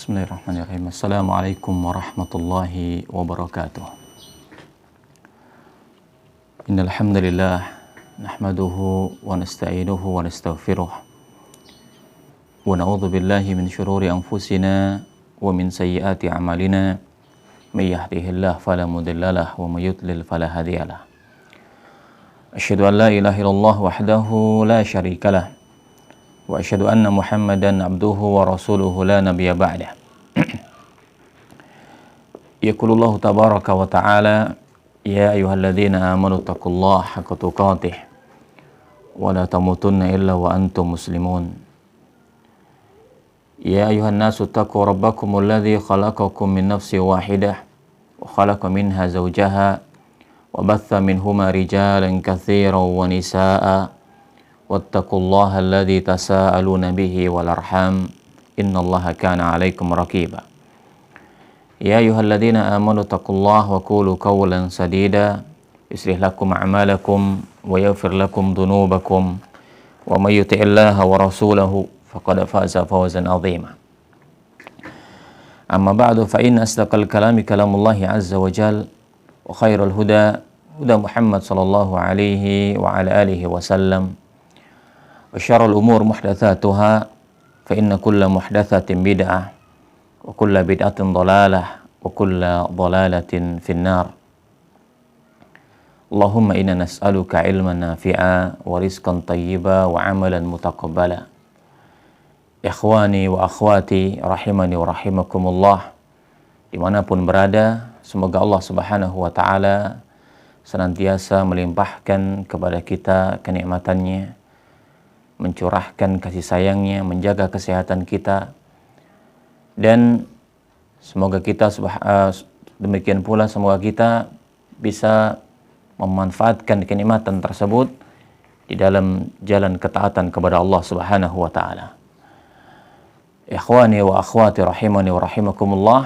Bismillahirrahmanirrahim. Assalamualaikum warahmatullahi wabarakatuh. Innal hamdalillah nahmaduhu wa nasta'inuhu wa nastaghfiruh. Wa na'udzu billahi min shururi anfusina wa min sayyiati a'malina. May yahdihillahu fala mudilla lahu wa may yudlil fala hadiya lahu. Asyhadu an la ilaha illallah wahdahu la syarika lah. Wa asyhadu anna Muhammadan abduhu wa rasuluhu la nabiyya ba'dah. Yaqulullahu tabaraka wa ta'ala, ya ayyuhalladzina amanu taqullaha haqqa tuqatih wa la tamutunna illa wa antum muslimun. Ya ayyuhan nasu taqu rabbakumul ladzi khalaqakum min nafsin wahidah wa khalaqa minha zawjaha wa batha minhuma rijalan katsiran wa nisaa'a wattaqullaha alladzi tasaaluna bihi wal arham innallaha kana 'alaikum raqiba. Ya ayyuhalladzina amanu taqullaha wa qulu qawlan sadida yuslih lakum a'malakum wa yaghfir lakum dhunubakum wa may yuti'illaha wa rasulahu faqad faza fawzan 'azima. Amma ba'du, fa inna asdaqal kalami kalamullahi 'azza wa jalla wa khairal huda huda Muhammad sallallahu alaihi wa ala alihi wa sallam. Wa syarrul umur muhdatsatuha fa inna kulla muhdatsatin bid'ah wa kulla bid'atin dhalalah wa kulla dhalalatin finnar. Allahumma inna nas'aluka ilman nafi'a wa rizqan thayyiba wa amalan mutaqabbala. Ikhwani wa akhwati rahimani wa rahimakumullah, dimanapun berada, semoga Allah subhanahu wa ta'ala senantiasa melimpahkan kepada kita kenikmatannya, mencurahkan kasih sayangnya, menjaga kesehatan kita, dan semoga kita demikian pula semoga kita bisa memanfaatkan kenikmatan tersebut di dalam jalan ketaatan kepada Allah Subhanahu wa taala. Ikhwani wa akhwati rahimani wa rahimakumullah,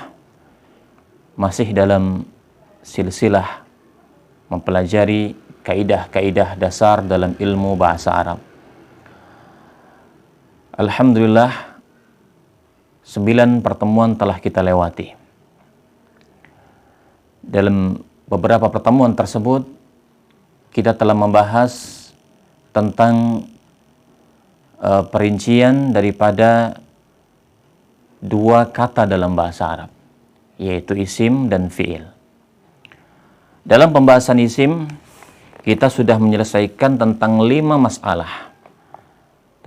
masih dalam silsilah mempelajari kaidah-kaidah dasar dalam ilmu bahasa Arab. Alhamdulillah, 9 pertemuan telah kita lewati. Dalam beberapa pertemuan tersebut, kita telah membahas tentang perincian daripada 2 kata dalam bahasa Arab, yaitu isim dan fi'il. Dalam pembahasan isim, kita sudah menyelesaikan tentang 5 masalah.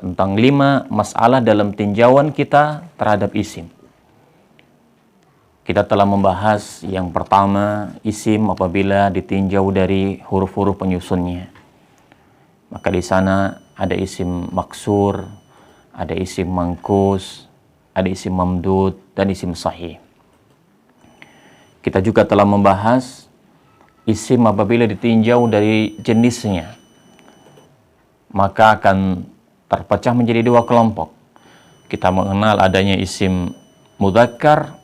Tentang 5 masalah dalam tinjauan kita terhadap isim. Kita telah membahas yang pertama, isim apabila ditinjau dari huruf-huruf penyusunnya. Maka di sana ada isim maksur, ada isim mangkus, ada isim mamdud, dan isim sahih. Kita juga telah membahas isim apabila ditinjau dari jenisnya, maka akan terpecah menjadi 2 kelompok. Kita mengenal adanya isim mudzakkar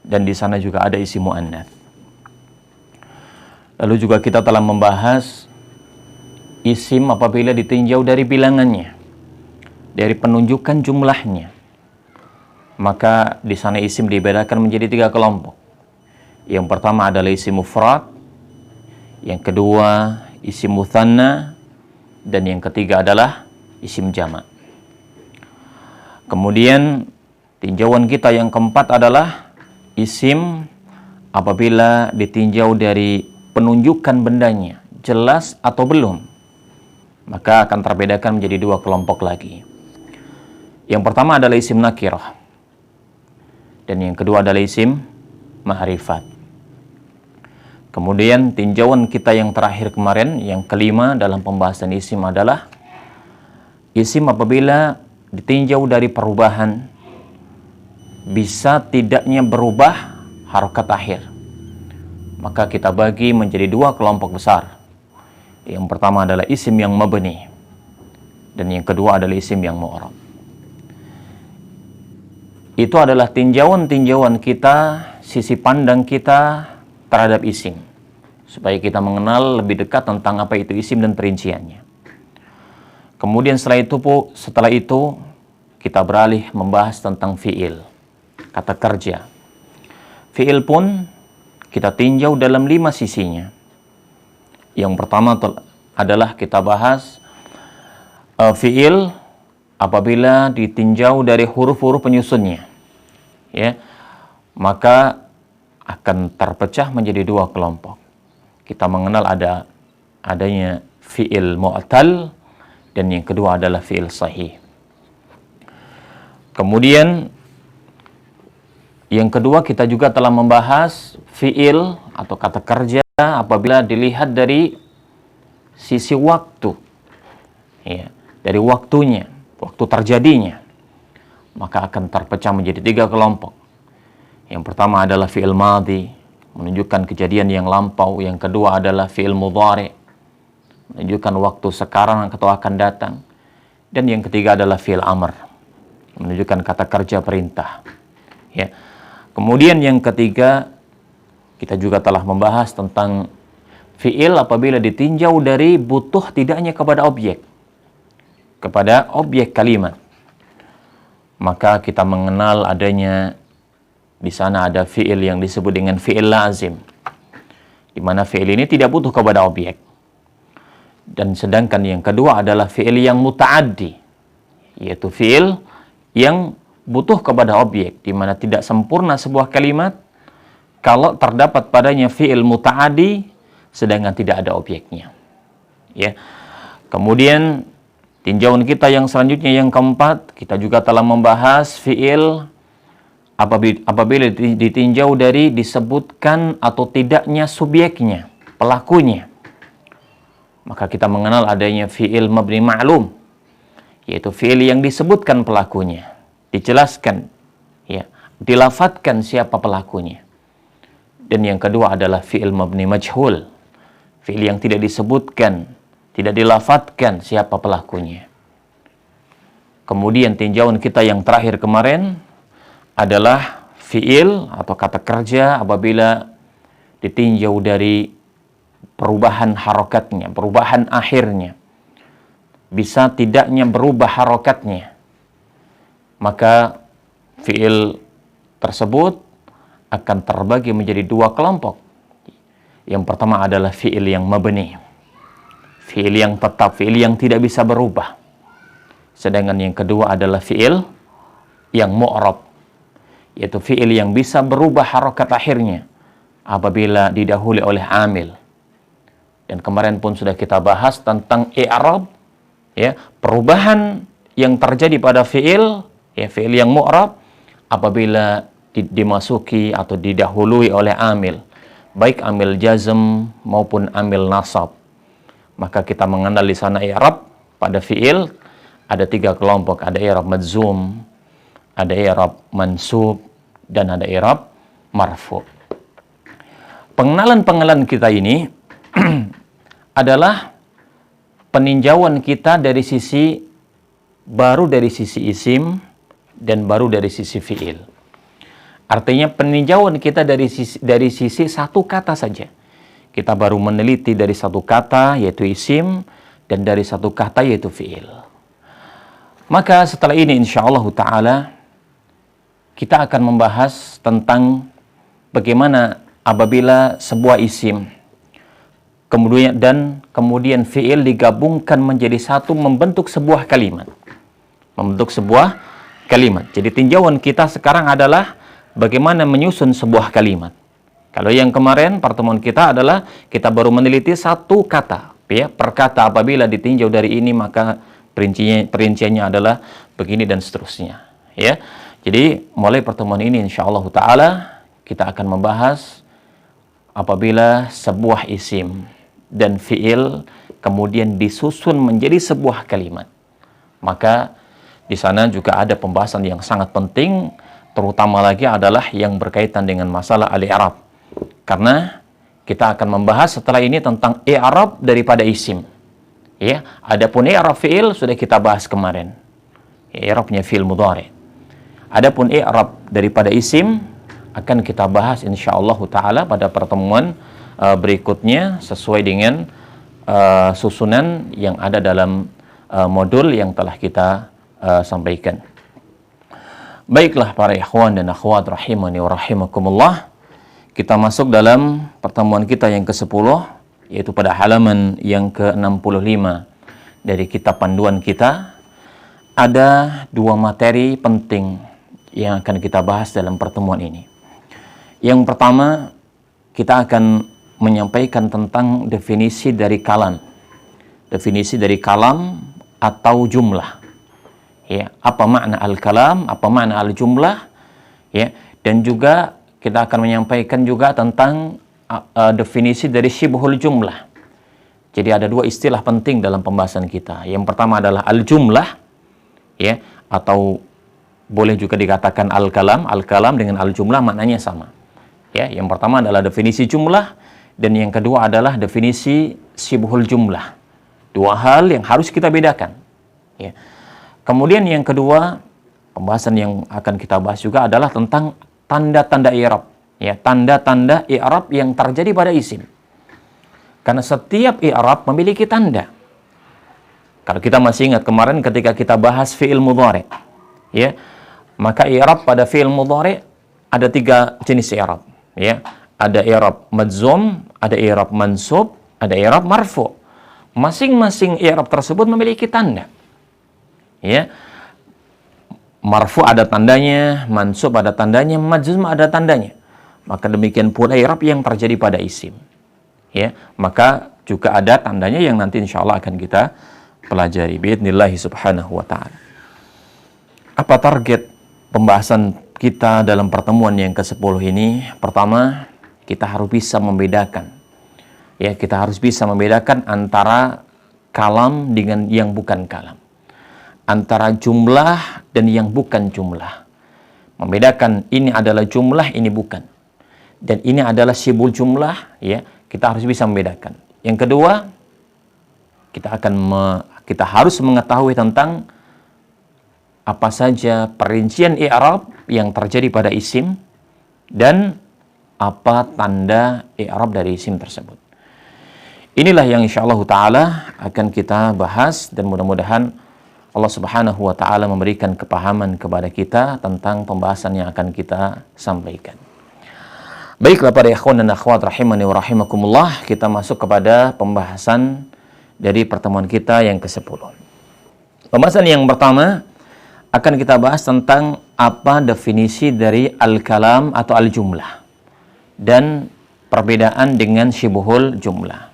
dan di sana juga ada isim muannats. Lalu juga kita telah membahas isim apabila ditinjau dari bilangannya, dari penunjukan jumlahnya. Maka di sana isim dibedakan menjadi 3 kelompok. Yang pertama adalah isim mufrad, yang kedua isim mutsanna, dan yang ketiga adalah isim jamak. Kemudian tinjauan kita yang keempat adalah isim apabila ditinjau dari penunjukan bendanya, jelas atau belum, maka akan terbedakan menjadi 2 kelompok lagi. Yang pertama adalah isim nakirah, dan yang kedua adalah isim ma'rifat. Kemudian tinjauan kita yang terakhir kemarin, yang kelima dalam pembahasan isim adalah isim apabila ditinjau dari perubahan, bisa tidaknya berubah harokat akhir. Maka kita bagi menjadi 2 kelompok besar. Yang pertama adalah isim yang mabni, dan yang kedua adalah isim yang mu'rab. Itu adalah tinjauan-tinjauan kita, sisi pandang kita terhadap isim, supaya kita mengenal lebih dekat tentang apa itu isim dan perinciannya. Kemudian setelah itu kita beralih membahas tentang fi'il. kata kerja. Fi'il pun kita tinjau dalam 5 sisinya. Yang pertama adalah kita bahas fi'il apabila ditinjau dari huruf-huruf penyusunnya, ya, maka akan terpecah menjadi 2 kelompok. Kita mengenal adanya fi'il mu'tal dan yang kedua adalah fi'il sahih. Kemudian yang kedua, kita juga telah membahas fi'il atau kata kerja apabila dilihat dari sisi waktu, ya, dari waktunya, waktu terjadinya, maka akan terpecah menjadi 3 kelompok. Yang pertama adalah fi'il madhi, menunjukkan kejadian yang lampau. Yang kedua adalah fi'il mudhari, menunjukkan waktu sekarang atau akan datang. Dan yang ketiga adalah fi'il amr, menunjukkan kata kerja perintah, ya. Kemudian yang ketiga, kita juga telah membahas tentang fi'il apabila ditinjau dari butuh tidaknya kepada objek kalimat. Maka kita mengenal adanya di sana ada fi'il yang disebut dengan fi'il lazim, di mana fi'il ini tidak butuh kepada objek. Dan sedangkan yang kedua adalah fi'il yang muta'addi, yaitu fi'il yang butuh kepada objek, di mana tidak sempurna sebuah kalimat kalau terdapat padanya fi'il muta'addi sedangkan tidak ada objeknya, ya. Kemudian tinjauan kita yang selanjutnya yang keempat, kita juga telah membahas fi'il apabila ditinjau dari disebutkan atau tidaknya subjeknya, pelakunya. Maka kita mengenal adanya fi'il mabni ma'lum, yaitu fi'il yang disebutkan pelakunya, dijelaskan, ya, dilafadzkan siapa pelakunya. Dan yang kedua adalah fi'il mabni majhul, fi'il yang tidak disebutkan, tidak dilafadzkan siapa pelakunya. Kemudian tinjauan kita yang terakhir kemarin adalah fi'il atau kata kerja apabila ditinjau dari perubahan harokatnya, perubahan akhirnya, bisa tidaknya berubah harokatnya, maka fi'il tersebut akan terbagi menjadi 2 kelompok. Yang pertama adalah fi'il yang mabni, fi'il yang tetap, fi'il yang tidak bisa berubah. Sedangkan yang kedua adalah fi'il yang mu'rab, yaitu fi'il yang bisa berubah harokat akhirnya apabila didahului oleh amil. Dan kemarin pun sudah kita bahas tentang i'rab, ya, perubahan yang terjadi pada fi'il, ya, fi'il yang mu'rab apabila dimasuki atau didahului oleh amil, baik amil jazm maupun amil nasab. Maka kita mengenal di sana i'rab pada fi'il ada 3 kelompok, ada i'rab madzum, ada i'rab mansub, dan ada i'rab marfu. Pengenalan kita ini adalah peninjauan kita dari sisi isim dan baru dari sisi fi'il. Artinya peninjauan kita dari sisi satu kata saja. Kita baru meneliti dari satu kata yaitu isim dan dari satu kata yaitu fi'il. Maka setelah ini insyaallah ta'ala kita akan membahas tentang bagaimana apabila sebuah isim kemudian fi'il digabungkan menjadi satu membentuk sebuah kalimat. Jadi tinjauan kita sekarang adalah bagaimana menyusun sebuah kalimat. Kalau yang kemarin pertemuan kita adalah kita baru meneliti satu kata, ya, per kata apabila ditinjau dari ini maka perinciannya adalah begini dan seterusnya, ya. Jadi mulai pertemuan ini insyaallah ta'ala kita akan membahas apabila sebuah isim dan fi'il kemudian disusun menjadi sebuah kalimat. Maka di sana juga ada pembahasan yang sangat penting, terutama lagi adalah yang berkaitan dengan masalah al-i'rab. Karena kita akan membahas setelah ini tentang i'rab daripada isim. Ya, adapun i'rab fi'il sudah kita bahas kemarin. I'rabnya fi'il mudhari. Adapun i'rab daripada isim akan kita bahas insyaallah taala pada pertemuan berikutnya sesuai dengan susunan yang ada dalam modul yang telah kita sampaikan. Baiklah para ikhwan dan akhwat rahimani wa rahimakumullah. Kita masuk dalam pertemuan kita yang ke-10, yaitu pada halaman yang ke-65 dari kitab panduan kita. Ada dua materi penting yang akan kita bahas dalam pertemuan ini. Yang pertama, kita akan menyampaikan tentang definisi dari kalam. Definisi dari kalam atau jumlah. Ya, apa makna al-kalam, apa makna al-jumlah, ya, dan juga kita akan menyampaikan juga tentang definisi dari syibhul jumlah. Jadi ada dua istilah penting dalam pembahasan kita. Yang pertama adalah al-jumlah, ya, atau boleh juga dikatakan al-kalam. Al-kalam dengan al-jumlah maknanya sama. Ya, yang pertama adalah definisi jumlah dan yang kedua adalah definisi syibhul jumlah. Dua hal yang harus kita bedakan. Ya. Kemudian yang kedua, pembahasan yang akan kita bahas juga adalah tentang tanda-tanda i'rab, ya, tanda-tanda i'rab yang terjadi pada isim. Karena setiap i'rab memiliki tanda. Kalau kita masih ingat kemarin ketika kita bahas fi'il mudhari', ya, maka i'rab pada fi'il mudhari' ada 3 jenis i'rab, ya. Ada i'rab madzum, ada i'rab mansub, ada i'rab marfu'. Masing-masing i'rab tersebut memiliki tanda. Ya, marfu ada tandanya, mansub ada tandanya, majzum ada tandanya. Maka demikian pula i'rab yang terjadi pada isim. Ya, maka juga ada tandanya yang nanti insyaallah akan kita pelajari biidznillah subhanahu wa ta'ala. Apa target pembahasan kita dalam pertemuan yang ke-10 ini? Pertama, kita harus bisa membedakan. Ya, kita harus bisa membedakan antara kalam dengan yang bukan kalam. Antara jumlah dan yang bukan jumlah. Membedakan ini adalah jumlah, ini bukan. Dan ini adalah syibhul jumlah, ya, kita harus bisa membedakan. Yang kedua, kita harus mengetahui tentang apa saja perincian i'rab yang terjadi pada isim dan apa tanda i'rab dari isim tersebut. Inilah yang insyaallah ta'ala akan kita bahas dan mudah-mudahan Allah subhanahu wa ta'ala memberikan kepahaman kepada kita tentang pembahasan yang akan kita sampaikan. Baiklah para ikhwan dan akhwat rahimani wa rahimakumullah, kita masuk kepada pembahasan dari pertemuan kita yang ke-10. Pembahasan yang pertama akan kita bahas tentang apa definisi dari al-kalam atau al-jumlah dan perbedaan dengan syibhul jumlah.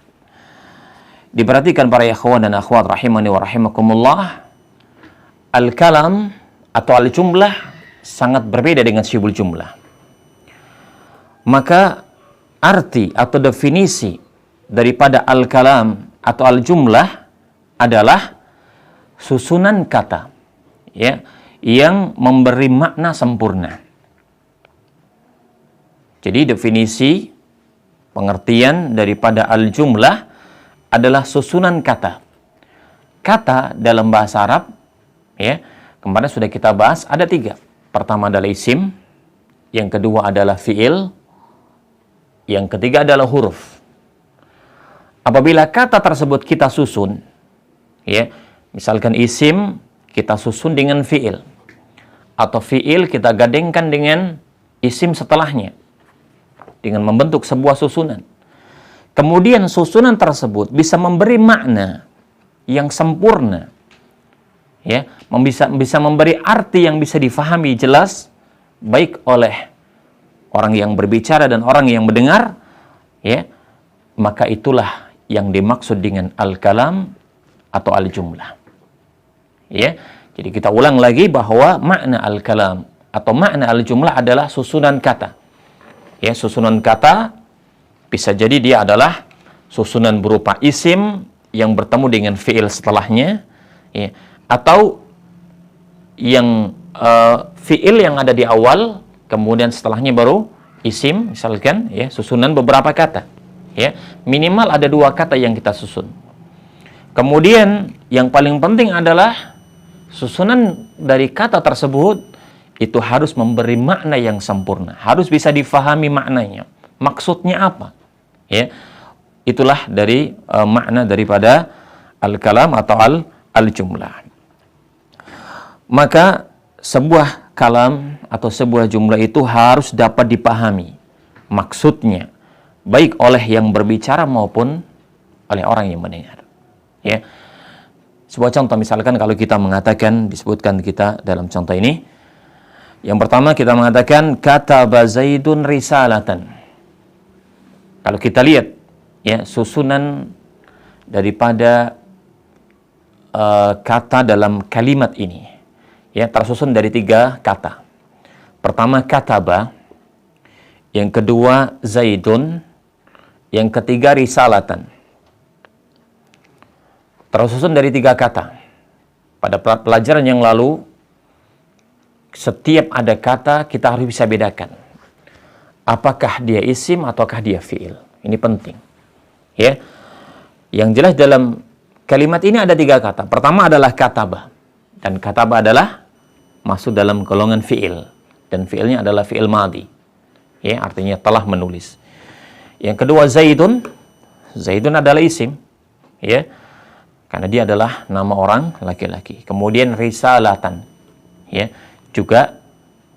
Diperhatikan para ikhwan dan akhwat rahimani wa rahimakumullah, al-kalam atau al-jumlah sangat berbeda dengan syibhul jumlah. Maka arti atau definisi daripada al-kalam atau al-jumlah adalah susunan kata, ya, yang memberi makna sempurna. Jadi definisi pengertian daripada al-jumlah adalah susunan kata. Kata dalam bahasa Arab, ya, kemarin sudah kita bahas ada 3. Pertama adalah isim, yang kedua adalah fi'il, yang ketiga adalah huruf. Apabila kata tersebut kita susun, ya, misalkan isim kita susun dengan fi'il, atau fi'il kita gandengkan dengan isim setelahnya, dengan membentuk sebuah susunan. Kemudian susunan tersebut bisa memberi makna yang sempurna, ya, bisa memberi arti yang bisa difahami jelas baik oleh orang yang berbicara dan orang yang mendengar, ya, maka itulah yang dimaksud dengan al-kalam atau al-jumlah. Ya, jadi kita ulang lagi bahwa makna al-kalam atau makna al-jumlah adalah susunan kata. Ya, susunan kata bisa jadi dia adalah susunan berupa isim yang bertemu dengan fi'il setelahnya, ya, atau yang fi'il yang ada di awal, kemudian setelahnya baru isim, misalkan, ya, susunan beberapa kata, ya, minimal ada 2 kata yang kita susun. Kemudian yang paling penting adalah susunan dari kata tersebut itu harus memberi makna yang sempurna, harus bisa difahami maknanya, maksudnya apa, ya. Itulah dari makna daripada al-kalam atau al-jumlah. Maka sebuah kalam atau sebuah jumlah itu harus dapat dipahami maksudnya, baik oleh yang berbicara maupun oleh orang yang mendengar. Ya. Sebuah contoh, misalkan kalau kita mengatakan, disebutkan kita dalam contoh ini, yang pertama kita mengatakan kataba Zaidun risalatan. Kalau kita lihat ya susunan daripada kata dalam kalimat ini, ya tersusun dari 3 kata. Pertama kataba, yang kedua Zaidun, yang ketiga risalatan. Tersusun dari 3 kata. Pada pelajaran yang lalu, setiap ada kata kita harus bisa bedakan apakah dia isim ataukah dia fi'il. Ini penting. Ya. Yang jelas dalam kalimat ini ada 3 kata. Pertama adalah kataba. Dan kataba adalah masuk dalam golongan fi'il. Dan fi'ilnya adalah fi'il madhi. Ya, artinya telah menulis. Yang kedua Zaidun. Zaidun adalah isim. Ya. Karena dia adalah nama orang laki-laki. Kemudian risalatan. Ya, juga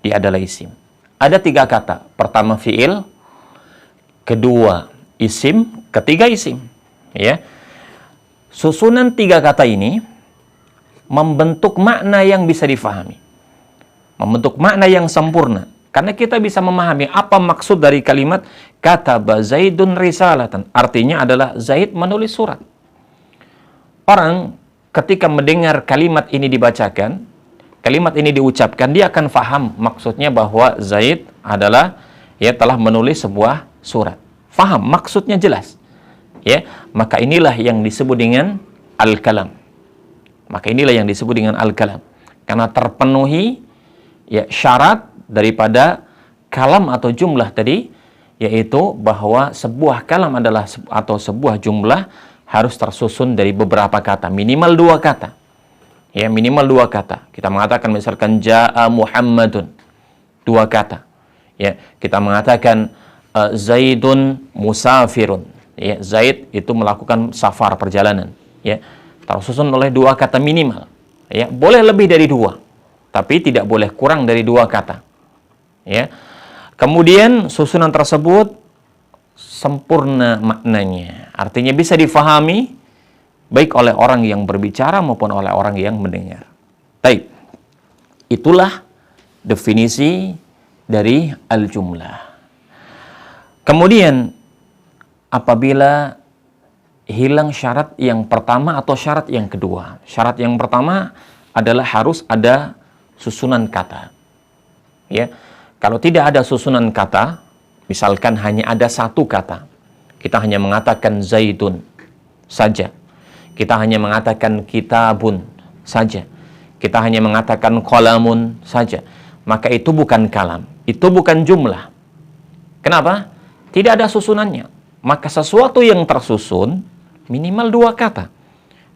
dia adalah isim. Ada 3 kata. Pertama fi'il, kedua isim, ketiga isim. Ya. Susunan 3 kata ini membentuk makna yang bisa difahami. Membentuk makna yang sempurna. Karena kita bisa memahami apa maksud dari kalimat kataba Zaidun risalatan. Artinya adalah Zaid menulis surat. Orang ketika mendengar kalimat ini dibacakan, kalimat ini diucapkan, dia akan faham maksudnya bahwa Zaid adalah ya telah menulis sebuah surat. Faham, maksudnya jelas. Ya, maka inilah yang disebut dengan al-kalam. Maka inilah yang disebut dengan al-kalam. Karena terpenuhi ya syarat daripada kalam atau jumlah tadi, yaitu bahwa sebuah kalam adalah atau sebuah jumlah harus tersusun dari beberapa kata, minimal 2 kata. Ya, minimal 2 kata. Kita mengatakan misalkan jaa Muhammadun, 2 kata. Ya, kita mengatakan Zaidun musafirun. Ya, Zaid itu melakukan safar, perjalanan. Ya, tersusun oleh 2 kata minimal. Ya, boleh lebih dari 2, tapi tidak boleh kurang dari 2 kata. Ya. Kemudian susunan tersebut sempurna maknanya. Artinya bisa difahami baik oleh orang yang berbicara maupun oleh orang yang mendengar. Baik. Itulah definisi dari al-jumlah. Kemudian apabila hilang syarat yang pertama atau syarat yang kedua. Syarat yang pertama adalah harus ada susunan kata. Ya. Kalau tidak ada susunan kata, misalkan hanya ada 1 kata, kita hanya mengatakan Zaidun saja. Kita hanya mengatakan kitabun saja. Kita hanya mengatakan qalamun saja. Maka itu bukan kalam. Itu bukan jumlah. Kenapa? Tidak ada susunannya. Maka sesuatu yang tersusun minimal 2 kata.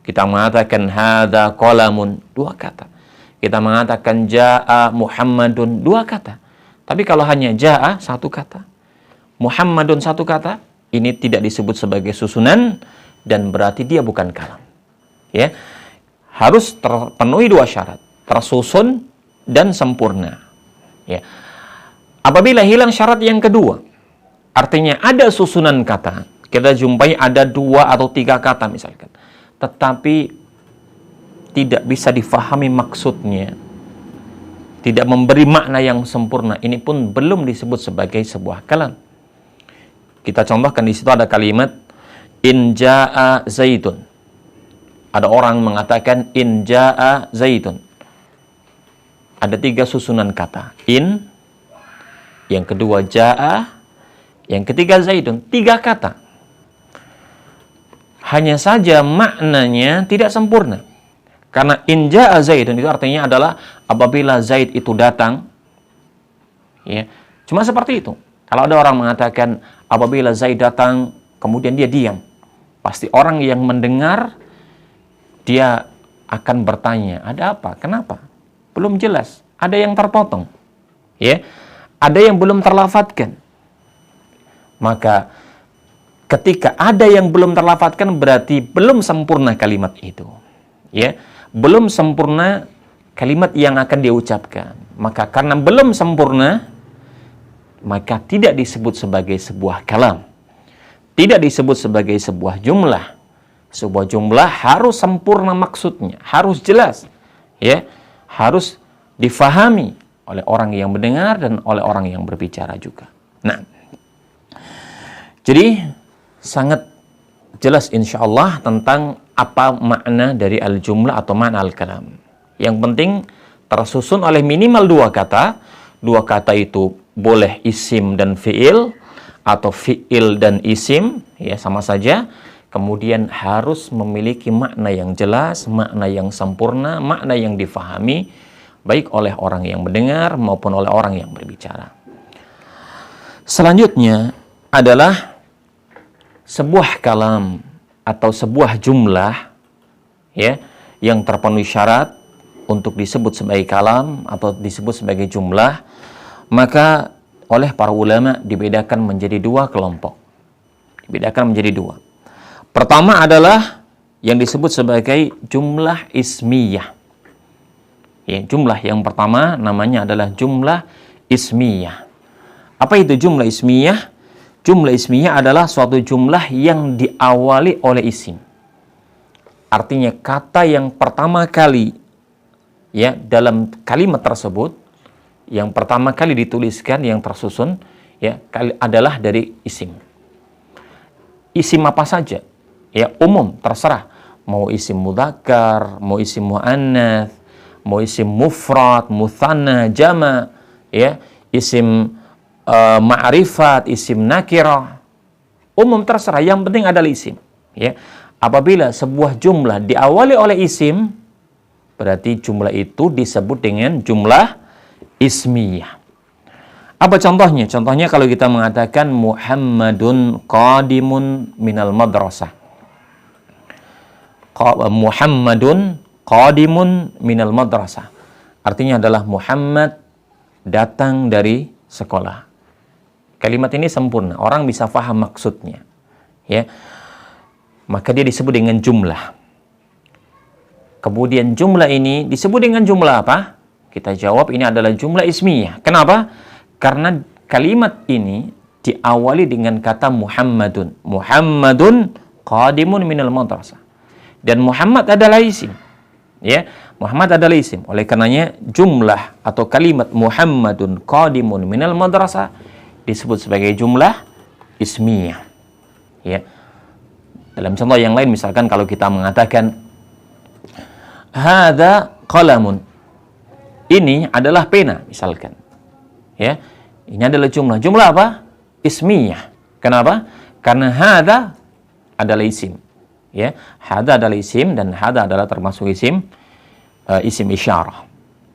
Kita mengatakan hadza qalamun, 2 kata. Kita mengatakan jaa Muhammadun, 2 kata. Tapi kalau hanya jaa 1 kata, Muhammadun 1 kata, ini tidak disebut sebagai susunan dan berarti dia bukan kalam. Ya. Harus terpenuhi 2 syarat, tersusun dan sempurna. Ya. Apabila hilang syarat yang kedua, artinya ada susunan kata, kita jumpai ada 2 atau 3 kata misalkan, tetapi tidak bisa difahami maksudnya, tidak memberi makna yang sempurna, ini pun belum disebut sebagai sebuah kalam. Kita contohkan di situ ada kalimat in jaa Zaidun. Ada orang mengatakan in jaa Zaidun. Ada 3 susunan kata. In, yang kedua jaa, yang ketiga Zaidun. 3 kata. Hanya saja maknanya tidak sempurna. Karena in jaa Zaidun itu artinya adalah apabila Zaid itu datang, ya, cuma seperti itu. Kalau ada orang mengatakan apabila Zaid datang kemudian dia diam, pasti orang yang mendengar dia akan bertanya, ada apa? Kenapa? Belum jelas. Ada yang terpotong, ya, ada yang belum terlafadzkan. Maka ketika ada yang belum terlafadzkan berarti belum sempurna kalimat itu, ya. Belum sempurna kalimat yang akan diucapkan. maka karena belum sempurna, maka tidak disebut sebagai sebuah kalam. Tidak disebut sebagai sebuah jumlah. Sebuah jumlah harus sempurna maksudnya, harus jelas, ya, harus difahami oleh orang yang mendengar dan oleh orang yang berbicara juga. Nah, jadi sangat jelas insya Allah tentang apa makna dari al-jumlah atau makna al-kalam. Yang penting tersusun oleh minimal dua kata. Dua kata itu boleh isim dan fi'il, atau fi'il dan isim, ya sama saja. Kemudian harus memiliki makna yang jelas, makna yang sempurna, makna yang difahami, baik oleh orang yang mendengar maupun oleh orang yang berbicara. Selanjutnya adalah sebuah kalam atau sebuah jumlah, ya, yang terpenuhi syarat untuk disebut sebagai kalam atau disebut sebagai jumlah, maka oleh para ulama dibedakan menjadi dua kelompok. Dibedakan menjadi dua. Pertama adalah yang disebut sebagai jumlah ismiyah. Ya, jumlah yang pertama namanya adalah jumlah ismiyah. Apa itu jumlah ismiyah? Jumlah ismiyah adalah suatu jumlah yang diawali oleh isim. Artinya kata yang pertama kali, ya, dalam kalimat tersebut, yang pertama kali dituliskan, yang tersusun, ya, adalah dari isim. Isim apa saja, ya, umum, terserah. Mau isim mudzakkar, mau isim muannats, mau isim mufrad, mutsanna, jama', ya, isim ma'rifat, isim nakirah, umum, terserah. Yang penting adalah isim, ya. Apabila sebuah jumlah diawali oleh isim, berarti jumlah itu disebut dengan jumlah ismiyah. Apa contohnya? Contohnya kalau kita mengatakan Muhammadun qadimun minal madrasah. Muhammadun qadimun minal madrasah. Artinya adalah Muhammad datang dari sekolah. Kalimat ini sempurna, orang bisa faham maksudnya, ya. Maka dia disebut dengan jumlah. Kemudian jumlah ini disebut dengan jumlah apa? Kita jawab ini adalah jumlah ismiyah. Kenapa? Karena kalimat ini diawali dengan kata Muhammadun. Muhammadun qadimun minal madrasah. Dan Muhammad adalah isim. Ya, Muhammad adalah isim. Oleh karenanya jumlah atau kalimat Muhammadun qadimun minal madrasah disebut sebagai jumlah ismiyah. Ya. Dalam contoh yang lain, misalkan kalau kita mengatakan hadza qalamun, ini adalah pena, misalkan. Ya, ini adalah jumlah. Jumlah apa? Ismiyah. Kenapa? Karena hadza adalah isim. Ya, hadza adalah isim dan hadza adalah termasuk isim isim isyarah.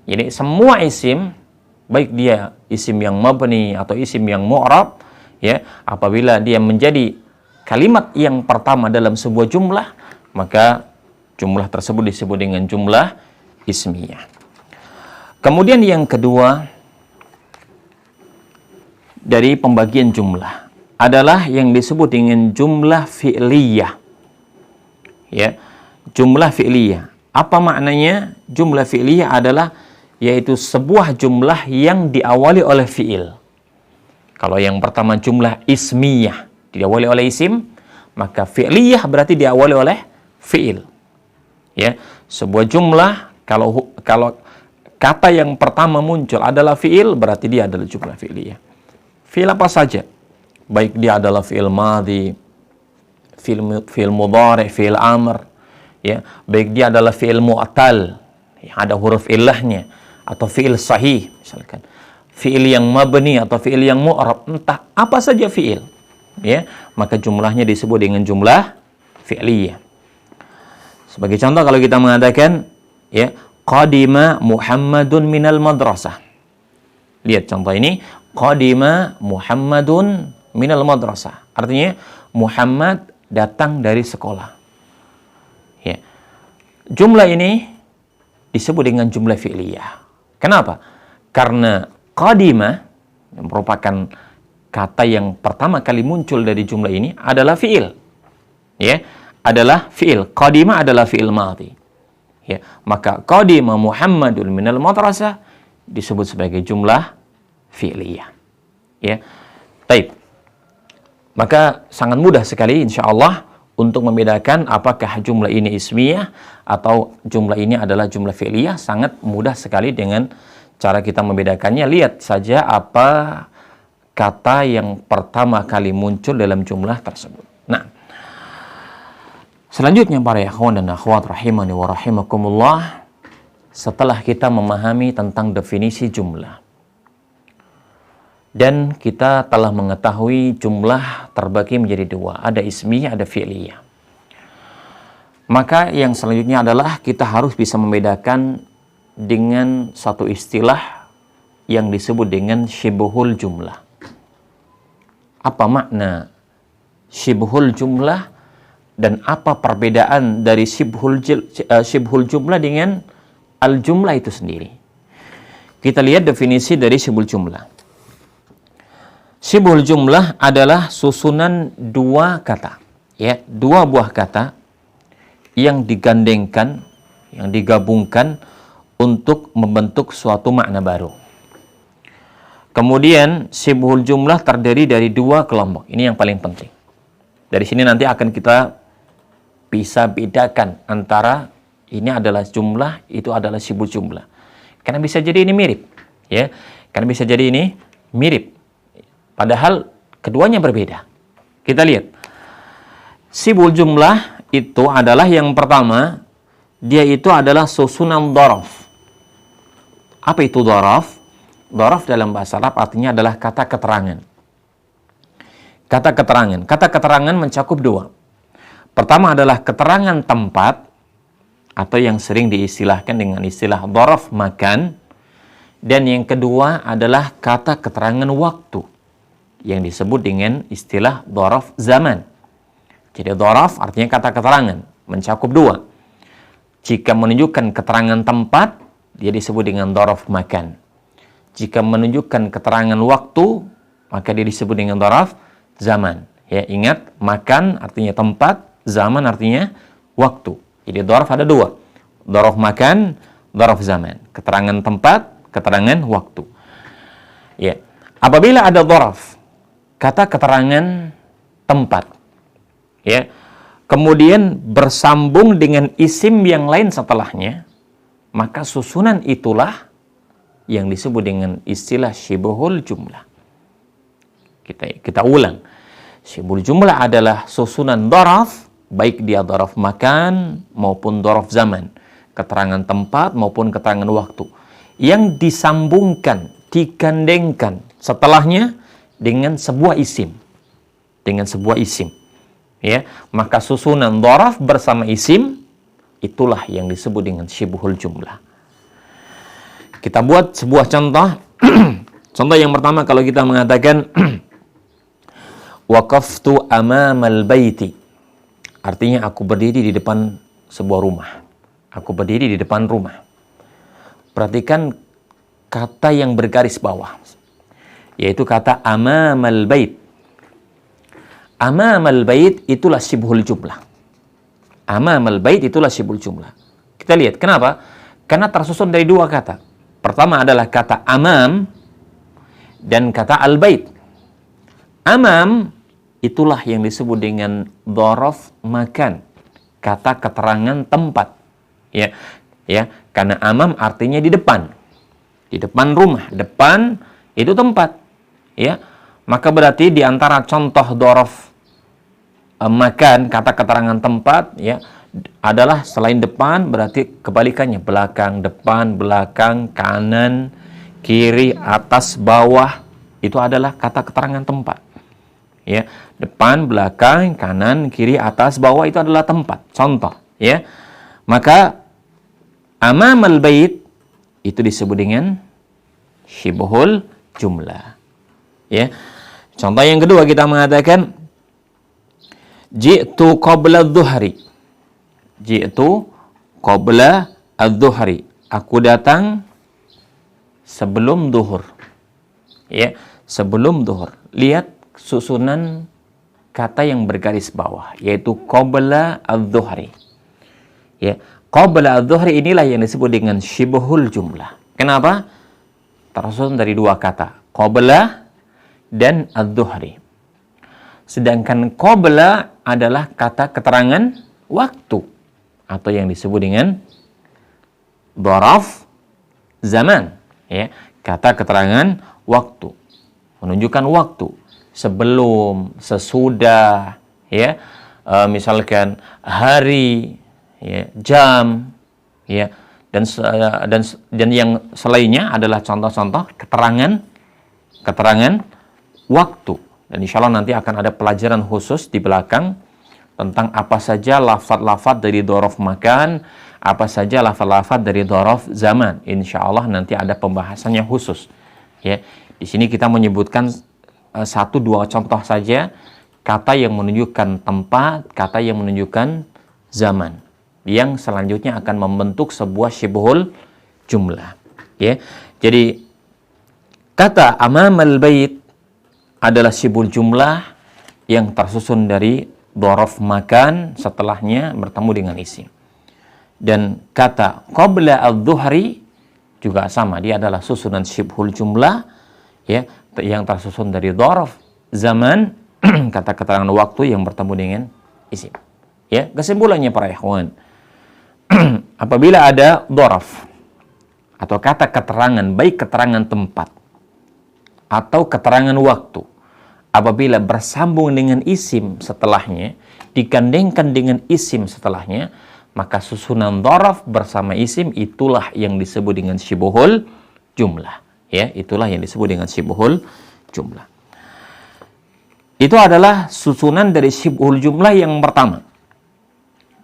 Jadi semua isim, baik dia isim yang mabni atau isim yang mu'rab, ya, apabila dia menjadi kalimat yang pertama dalam sebuah jumlah, maka jumlah tersebut disebut dengan jumlah ismiyah. Kemudian yang kedua dari pembagian jumlah adalah yang disebut dengan jumlah fi'liyah. Ya, jumlah fi'liyah. Apa maknanya? Jumlah fi'liyah adalah yaitu sebuah jumlah yang diawali oleh fi'il. Kalau yang pertama jumlah ismiyah diawali oleh isim, maka fi'liyah berarti diawali oleh fi'il. Ya, sebuah jumlah kalau kata yang pertama muncul adalah fi'il, berarti dia adalah jumlah fi'liyah. Fi'il apa saja? Baik dia adalah fi'il madhi, fi'il mudhari', fi'il amr, ya, baik dia adalah fi'il mu'tal yang ada huruf illahnya, atau fi'il sahih, misalkan fi'il yang mabni atau fi'il yang mu'rab, entah apa saja fi'il, ya, maka jumlahnya disebut dengan jumlah fi'liyah. Sebagai contoh kalau kita mengatakan, ya, qadima Muhammadun minal madrasah. Lihat contoh ini, qadima Muhammadun minal madrasah. Artinya Muhammad datang dari sekolah. Ya. Jumlah ini disebut dengan jumlah fi'liyah. Kenapa? Karena qadima yang merupakan kata yang pertama kali muncul dari jumlah ini adalah fi'il. Ya, adalah fi'il. Qadima adalah fi'il madhi. Ya, maka qadima Muhammadun minal madrasah disebut sebagai jumlah fi'liyah. Ya. Baik. Maka sangat mudah sekali insyaallah untuk membedakan apakah jumlah ini ismiyah atau jumlah ini adalah jumlah fi'liyah. Sangat mudah sekali dengan cara kita membedakannya. Lihat saja apa kata yang pertama kali muncul dalam jumlah tersebut. Nah, selanjutnya para ikhwan dan akhwat rahimani wa rahimakumullah, setelah kita memahami tentang definisi jumlah dan kita telah mengetahui jumlah terbagi menjadi dua, ada ismiyah, ada fi'liyah, maka yang selanjutnya adalah kita harus bisa membedakan dengan satu istilah yang disebut dengan syibhul jumlah. Apa makna syibhul jumlah dan apa perbedaan dari syibhul jumlah dengan al-jumlah itu sendiri? Kita lihat definisi dari syibhul jumlah. Syibhul jumlah adalah susunan dua kata, ya, dua buah kata yang digandengkan, yang digabungkan untuk membentuk suatu makna baru. Kemudian syibhul jumlah terdiri dari dua kelompok. Ini yang paling penting. Dari sini nanti akan kita bisa bedakan antara ini adalah jumlah, itu adalah syibhul jumlah. Karena bisa jadi ini mirip, ya. Karena bisa jadi ini mirip. Padahal keduanya berbeda. Kita lihat. Syibhul jumlah itu adalah yang pertama, dia itu adalah susunan dhorof. Apa itu dhorof? Dhorof dalam bahasa Arab artinya adalah kata keterangan. Kata keterangan. Kata keterangan mencakup dua. Pertama adalah keterangan tempat, atau yang sering diistilahkan dengan istilah dhorof makan. Dan yang kedua adalah kata keterangan waktu, yang disebut dengan istilah dhorof zaman. Jadi dhorof artinya kata keterangan, mencakup dua. Jika menunjukkan keterangan tempat, dia disebut dengan dhorof makan. Jika menunjukkan keterangan waktu, maka dia disebut dengan dhorof zaman. Ya, ingat, makan artinya tempat, zaman artinya waktu. Jadi dhorof ada dua. Dhorof makan, dhorof zaman. Keterangan tempat, keterangan waktu. Ya. Apabila ada dhorof, kata keterangan tempat, ya, kemudian bersambung dengan isim yang lain setelahnya, maka susunan itulah yang disebut dengan istilah syibhul jumlah. Kita ulang. Syibhul jumlah adalah susunan dhorof, baik dia dhorof makan maupun dhorof zaman, keterangan tempat maupun keterangan waktu, yang disambungkan, digandengkan setelahnya dengan sebuah isim. Dengan sebuah isim. Ya, maka susunan dhorof bersama isim, itulah yang disebut dengan syibhul jumlah. Kita buat sebuah contoh. Contoh yang pertama, kalau kita mengatakan waqaftu amamal baiti, artinya aku berdiri di depan sebuah rumah. Aku berdiri di depan rumah. Perhatikan kata yang bergaris bawah, yaitu kata amamal bait. Amamal bait itulah syibhul jumlah. Amamal bait itulah syibhul jumlah. Kita lihat, kenapa? Karena tersusun dari dua kata. Pertama adalah kata amam dan kata al-bait. Amam itulah yang disebut dengan dhorof makan, kata keterangan tempat. Ya, ya, karena amam artinya di depan. Di depan rumah, depan itu tempat. Ya, maka berarti di antara contoh dhorof makan, kata keterangan tempat, ya, adalah selain depan berarti kebalikannya, belakang, depan, belakang, kanan, kiri, atas, bawah, itu adalah kata keterangan tempat. Ya, depan, belakang, kanan, kiri, atas, bawah itu adalah tempat. Contoh, ya. Maka amamal bait itu disebut dengan syibhul jumlah. Ya. Contoh yang kedua, kita mengatakan ji'tu qabla adh-dhuhri. Ji'tu qabla adh-dhuhri. Aku datang sebelum duhur. Ya, sebelum duhur. Lihat susunan kata yang bergaris bawah, yaitu qabla adh-dhuhri. Ya, qabla adh-dhuhri inilah yang disebut dengan syibhul jumlah. Kenapa? tersusun dari dua kata, qabla dan adz-dzuhri. Sedangkan qabla adalah kata keterangan waktu atau yang disebut dengan dzaraf zaman, ya, kata keterangan waktu, menunjukkan waktu sebelum, sesudah, ya, misalkan hari, ya, jam, ya, dan yang selainnya adalah contoh-contoh keterangan waktu. Dan insya Allah nanti akan ada pelajaran khusus di belakang tentang apa saja lafaz-lafaz dari dzaraf makan, apa saja lafaz-lafaz dari dzaraf zaman. Insya Allah nanti ada pembahasannya khusus. Ya, di sini kita menyebutkan 1-2 contoh saja kata yang menunjukkan tempat, kata yang menunjukkan zaman, yang selanjutnya akan membentuk sebuah syibhul jumlah. Ya, jadi kata amamal bait adalah syibhul jumlah yang tersusun dari dzaraf makan, setelahnya bertemu dengan isim. Dan kata qabla adz-dzuhri juga sama, dia adalah susunan syibhul jumlah, ya, yang tersusun dari dzaraf zaman, kata keterangan waktu yang bertemu dengan isim. Ya, kesimpulannya para ikhwan, apabila ada dzaraf atau kata keterangan, baik keterangan tempat atau keterangan waktu, apabila bersambung dengan isim setelahnya, digandengkan dengan isim setelahnya, maka susunan dzaraf bersama isim itulah yang disebut dengan syibhul jumlah. Ya, itulah yang disebut dengan syibhul jumlah. Itu adalah susunan dari syibhul jumlah yang pertama.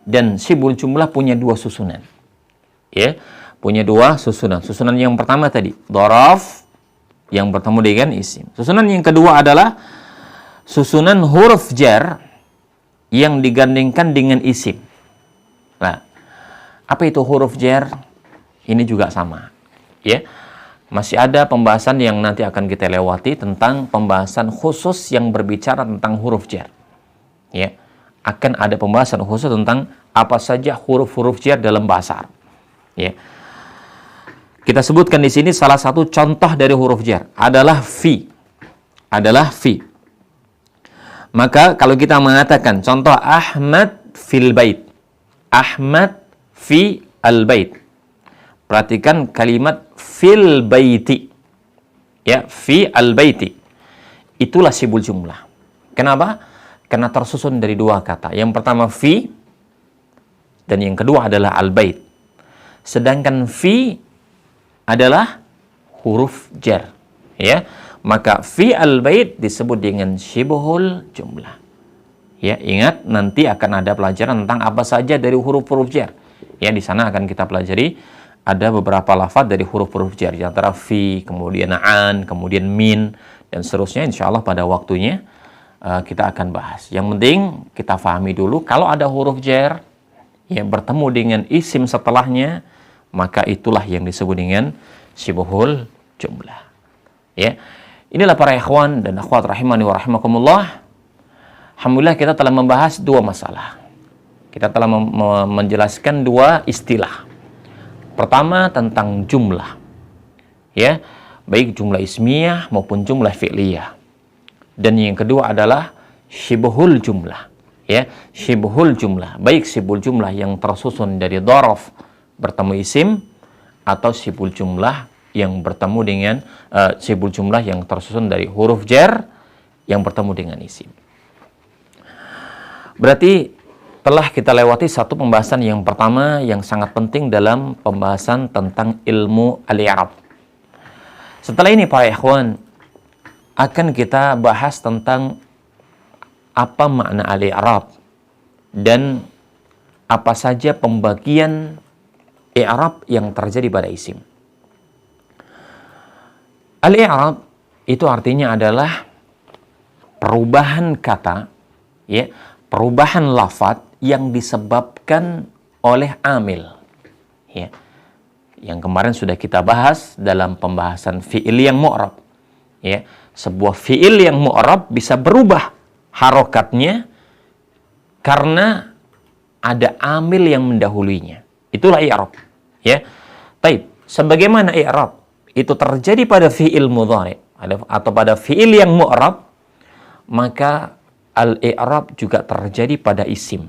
Dan syibhul jumlah punya 2 susunan. Ya, punya 2 susunan. Susunan yang pertama tadi, dzaraf yang bertemu dengan isim. Susunan yang kedua adalah susunan huruf jar yang digandengkan dengan isim. Nah, apa itu huruf jar? Ini juga sama. Ya, masih ada pembahasan yang nanti akan kita lewati tentang pembahasan khusus yang berbicara tentang huruf jar. Ya, akan ada pembahasan khusus tentang apa saja huruf-huruf jar dalam bahasa Arab. Ya, kita sebutkan di sini salah satu contoh dari huruf jar adalah fi. Maka kalau kita mengatakan contoh Ahmad fil bait, Ahmad fi al bait, perhatikan kalimat fil baiti, ya, fi al baiti, itulah syibhul jumlah. Kenapa? Karena tersusun dari 2 kata. Yang pertama fi dan yang kedua adalah al bait. Sedangkan fi adalah huruf jar, ya, maka fi al bait disebut dengan syibhul jumlah. Ya, ingat nanti akan ada pelajaran tentang apa saja dari huruf-huruf jar. Ya, di sana akan kita pelajari ada beberapa lafaz dari huruf-huruf jar, di antara fi, kemudian an, kemudian min, dan seterusnya. Insya Allah pada waktunya kita akan bahas. Yang penting kita pahami dulu kalau ada huruf jar yang bertemu dengan isim setelahnya, maka itulah yang disebut dengan syibhul jumlah. Ya, inilah para ikhwan dan akhwat rahimani wa rahimakumullah. Alhamdulillah kita telah membahas 2 masalah. Kita telah menjelaskan 2 istilah. Pertama tentang jumlah, ya, baik jumlah ismiyah maupun jumlah fi'liyah. Dan yang kedua adalah syibhul jumlah, ya, syibhul jumlah, baik syibhul jumlah yang tersusun dari dzaraf bertemu isim atau syibhul jumlah yang bertemu dengan syibhul jumlah yang tersusun dari huruf jar yang bertemu dengan isim. Berarti telah kita lewati satu pembahasan yang pertama yang sangat penting dalam pembahasan tentang ilmu al-i'rab. Setelah ini para ikhwan akan kita bahas tentang apa makna al-i'rab dan apa saja pembagian i'rab yang terjadi pada isim. Al-i'rab itu artinya adalah perubahan kata, ya, perubahan lafaz yang disebabkan oleh amil, ya, yang kemarin sudah kita bahas dalam pembahasan fi'il yang mu'rab. Ya, sebuah fi'il yang mu'rab bisa berubah harokatnya karena ada amil yang mendahuluinya. Itulah i'rab. Ya, taib. Sebagaimana i'rab itu terjadi pada fi'il mudhari atau pada fi'il yang mu'rab, maka al-i'rab juga terjadi pada isim.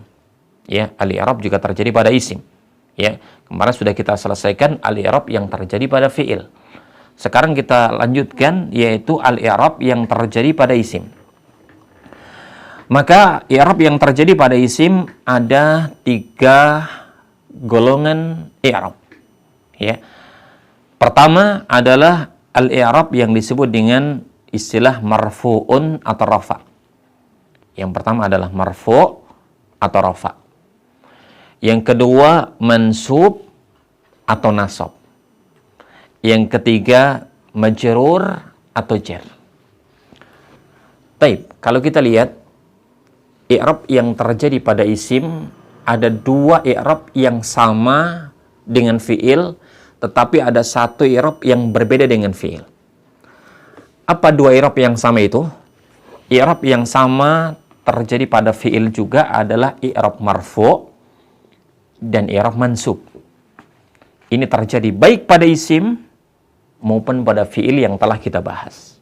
Ya, al-i'rab juga terjadi pada isim. Ya, kemarin sudah kita selesaikan al-i'rab yang terjadi pada fi'il. Sekarang kita lanjutkan, yaitu al-i'rab yang terjadi pada isim. Maka i'rab yang terjadi pada isim ada 3 golongan i'rab. Ya. Pertama adalah al-i'rab yang disebut dengan istilah marfu'un atau rafa'. Yang pertama adalah marfu' atau rafa'. Yang kedua mansub atau nasab. Yang ketiga majrur atau jar. Baik, kalau kita lihat i'rab yang terjadi pada isim, ada 2 i'rab yang sama dengan fi'il, tetapi ada 1 i'rab yang berbeda dengan fi'il. Apa 2 i'rab yang sama itu? I'rab yang sama terjadi pada fi'il juga adalah i'rab marfu' dan i'rab mansub. Ini terjadi baik pada isim maupun pada fi'il yang telah kita bahas.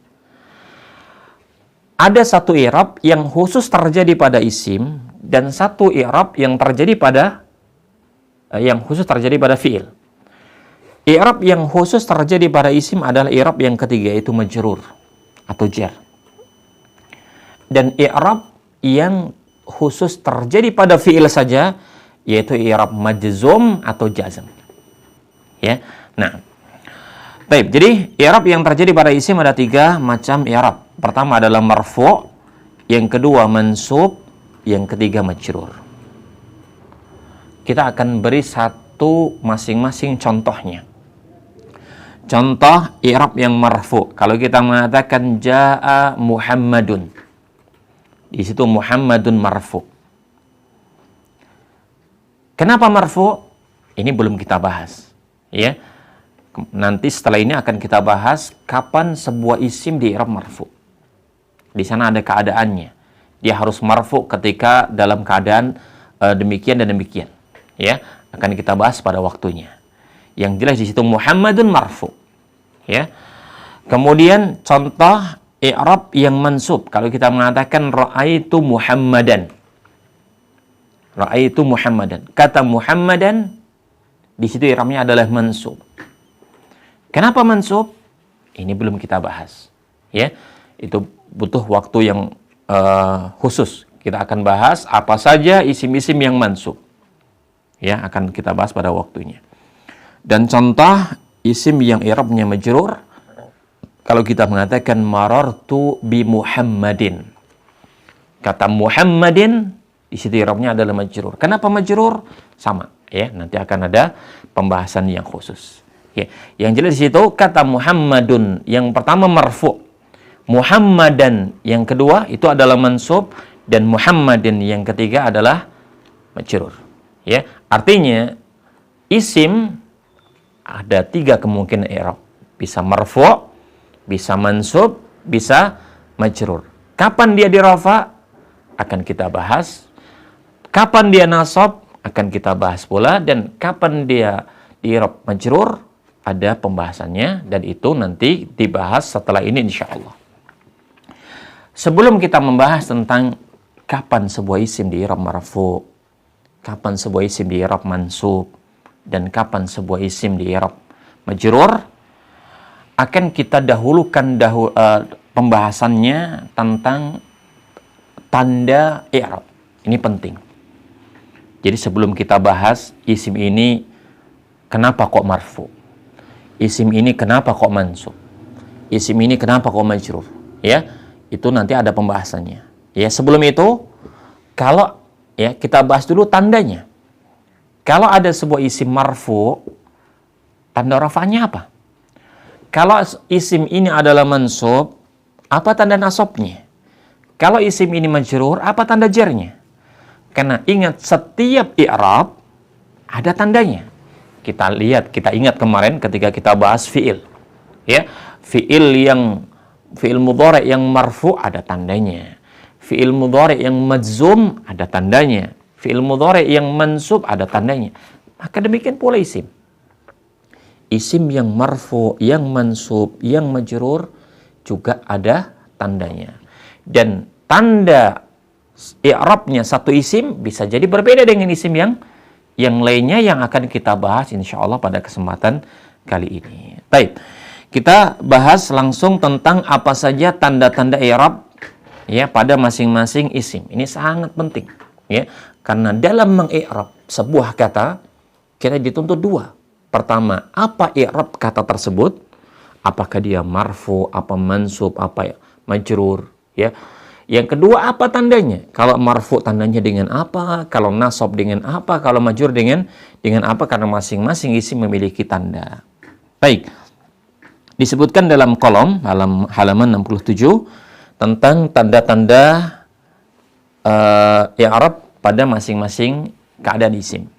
Ada 1 i'rab yang khusus terjadi pada isim dan 1 i'rab yang terjadi pada khusus terjadi pada fi'il. I'rab yang khusus terjadi pada isim adalah i'rab yang ketiga, yaitu majrur atau jar. Dan i'rab yang khusus terjadi pada fi'il saja, yaitu i'rab majzum atau jazm. Ya. Nah, baik, jadi i'rab yang terjadi pada isim ada 3 macam i'rab. Pertama adalah marfu', yang kedua mansub, yang ketiga majrur. Kita akan beri satu masing-masing contohnya. Contoh i'rab yang marfu'. Kalau kita mengatakan jaa Muhammadun, di situ Muhammadun marfu'. Kenapa marfu'? Ini belum kita bahas, ya. Nanti setelah ini akan kita bahas kapan sebuah isim di i'rab marfu'. Di sana ada keadaannya. Dia harus marfu' ketika dalam keadaan demikian dan demikian. Ya, akan kita bahas pada waktunya. Yang jelas di situ Muhammadun marfu'. Ya. Kemudian contoh i'rab yang mansub. Kalau kita mengatakan ra'aitu Muhammadan. Ra'aitu Muhammadan. Kata Muhammadan di situ i'rabnya adalah mansub. Kenapa mansub? Ini belum kita bahas. Ya, itu butuh waktu yang khusus. Kita akan bahas apa saja isim-isim yang mansub. Ya, akan kita bahas pada waktunya. Dan contoh isim yang i'rabnya majrur, kalau kita mengatakan marartu bi Muhammadin. Kata Muhammadin di situ i'rabnya adalah majrur. Kenapa majrur? Sama, ya. Nanti akan ada pembahasan yang khusus. Ya. Yang jelas di situ kata Muhammadun yang pertama marfu', Muhammadan yang kedua itu adalah mansub, dan Muhammadin yang ketiga adalah majrur. Ya, artinya isim ada 3 kemungkinan i'rab. Bisa marfu', bisa mansub, bisa majrur. Kapan dia dirafa? Akan kita bahas. Kapan dia nasab? Akan kita bahas pula. Dan kapan dia di i'rab majrur? Ada pembahasannya, dan itu nanti dibahas setelah ini insyaallah. Sebelum kita membahas tentang kapan sebuah isim di i'rab marfu', kapan sebuah isim di i'rab mansub, dan kapan sebuah isim di i'rab majrur, akan kita dahulukan pembahasannya tentang tanda i'rab. Ini penting. Jadi sebelum kita bahas isim ini kenapa kok marfu', isim ini kenapa kok mansub, isim ini kenapa kok majrur, ya, itu nanti ada pembahasannya. Ya, sebelum itu, kalau ya kita bahas dulu tandanya. Kalau ada sebuah isim marfu', tanda rafa'nya apa? Kalau isim ini adalah mansub, apa tanda nasabnya? Kalau isim ini majrur, apa tanda jarnya? Karena ingat, setiap i'rab ada tandanya. Kita lihat, kita ingat kemarin ketika kita bahas fi'il. Ya, fi'il mudhari' yang marfu' ada tandanya. Fi'il mudhari' yang majzum ada tandanya. Fi'il mudhari' yang mansub ada tandanya. Maka demikian pula isim. isim yang marfu, yang mansub, yang majrur juga ada tandanya. Dan tanda i'rabnya satu isim bisa jadi berbeda dengan isim yang lainnya yang akan kita bahas insyaallah pada kesempatan kali ini. Baik. Kita bahas langsung tentang apa saja tanda-tanda i'rab ya pada masing-masing isim. Ini sangat penting ya, karena dalam mengi'rab sebuah kata kita dituntut dua. Pertama, apa i'rab kata tersebut? Apakah dia marfu, apa mansub, apa majrur, ya. Yang kedua, apa tandanya? Kalau marfu tandanya dengan apa? Kalau nasab dengan apa? Kalau majrur dengan apa? Karena masing-masing isim memiliki tanda. Baik. Disebutkan dalam kolom halaman 67 tentang tanda-tanda i'rab pada masing-masing keadaan isim.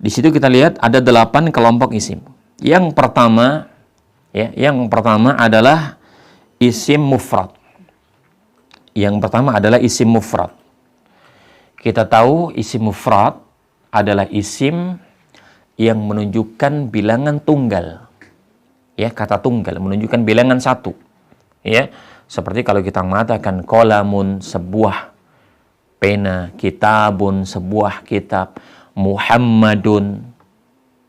Di situ kita lihat ada 8 kelompok isim. Yang pertama adalah isim mufrad. Yang pertama adalah isim mufrad. Kita tahu isim mufrad adalah isim yang menunjukkan bilangan tunggal. Ya, kata tunggal menunjukkan bilangan satu. Ya, seperti kalau kita mengatakan qalamun sebuah pena, kitabun sebuah kitab, Muhammadun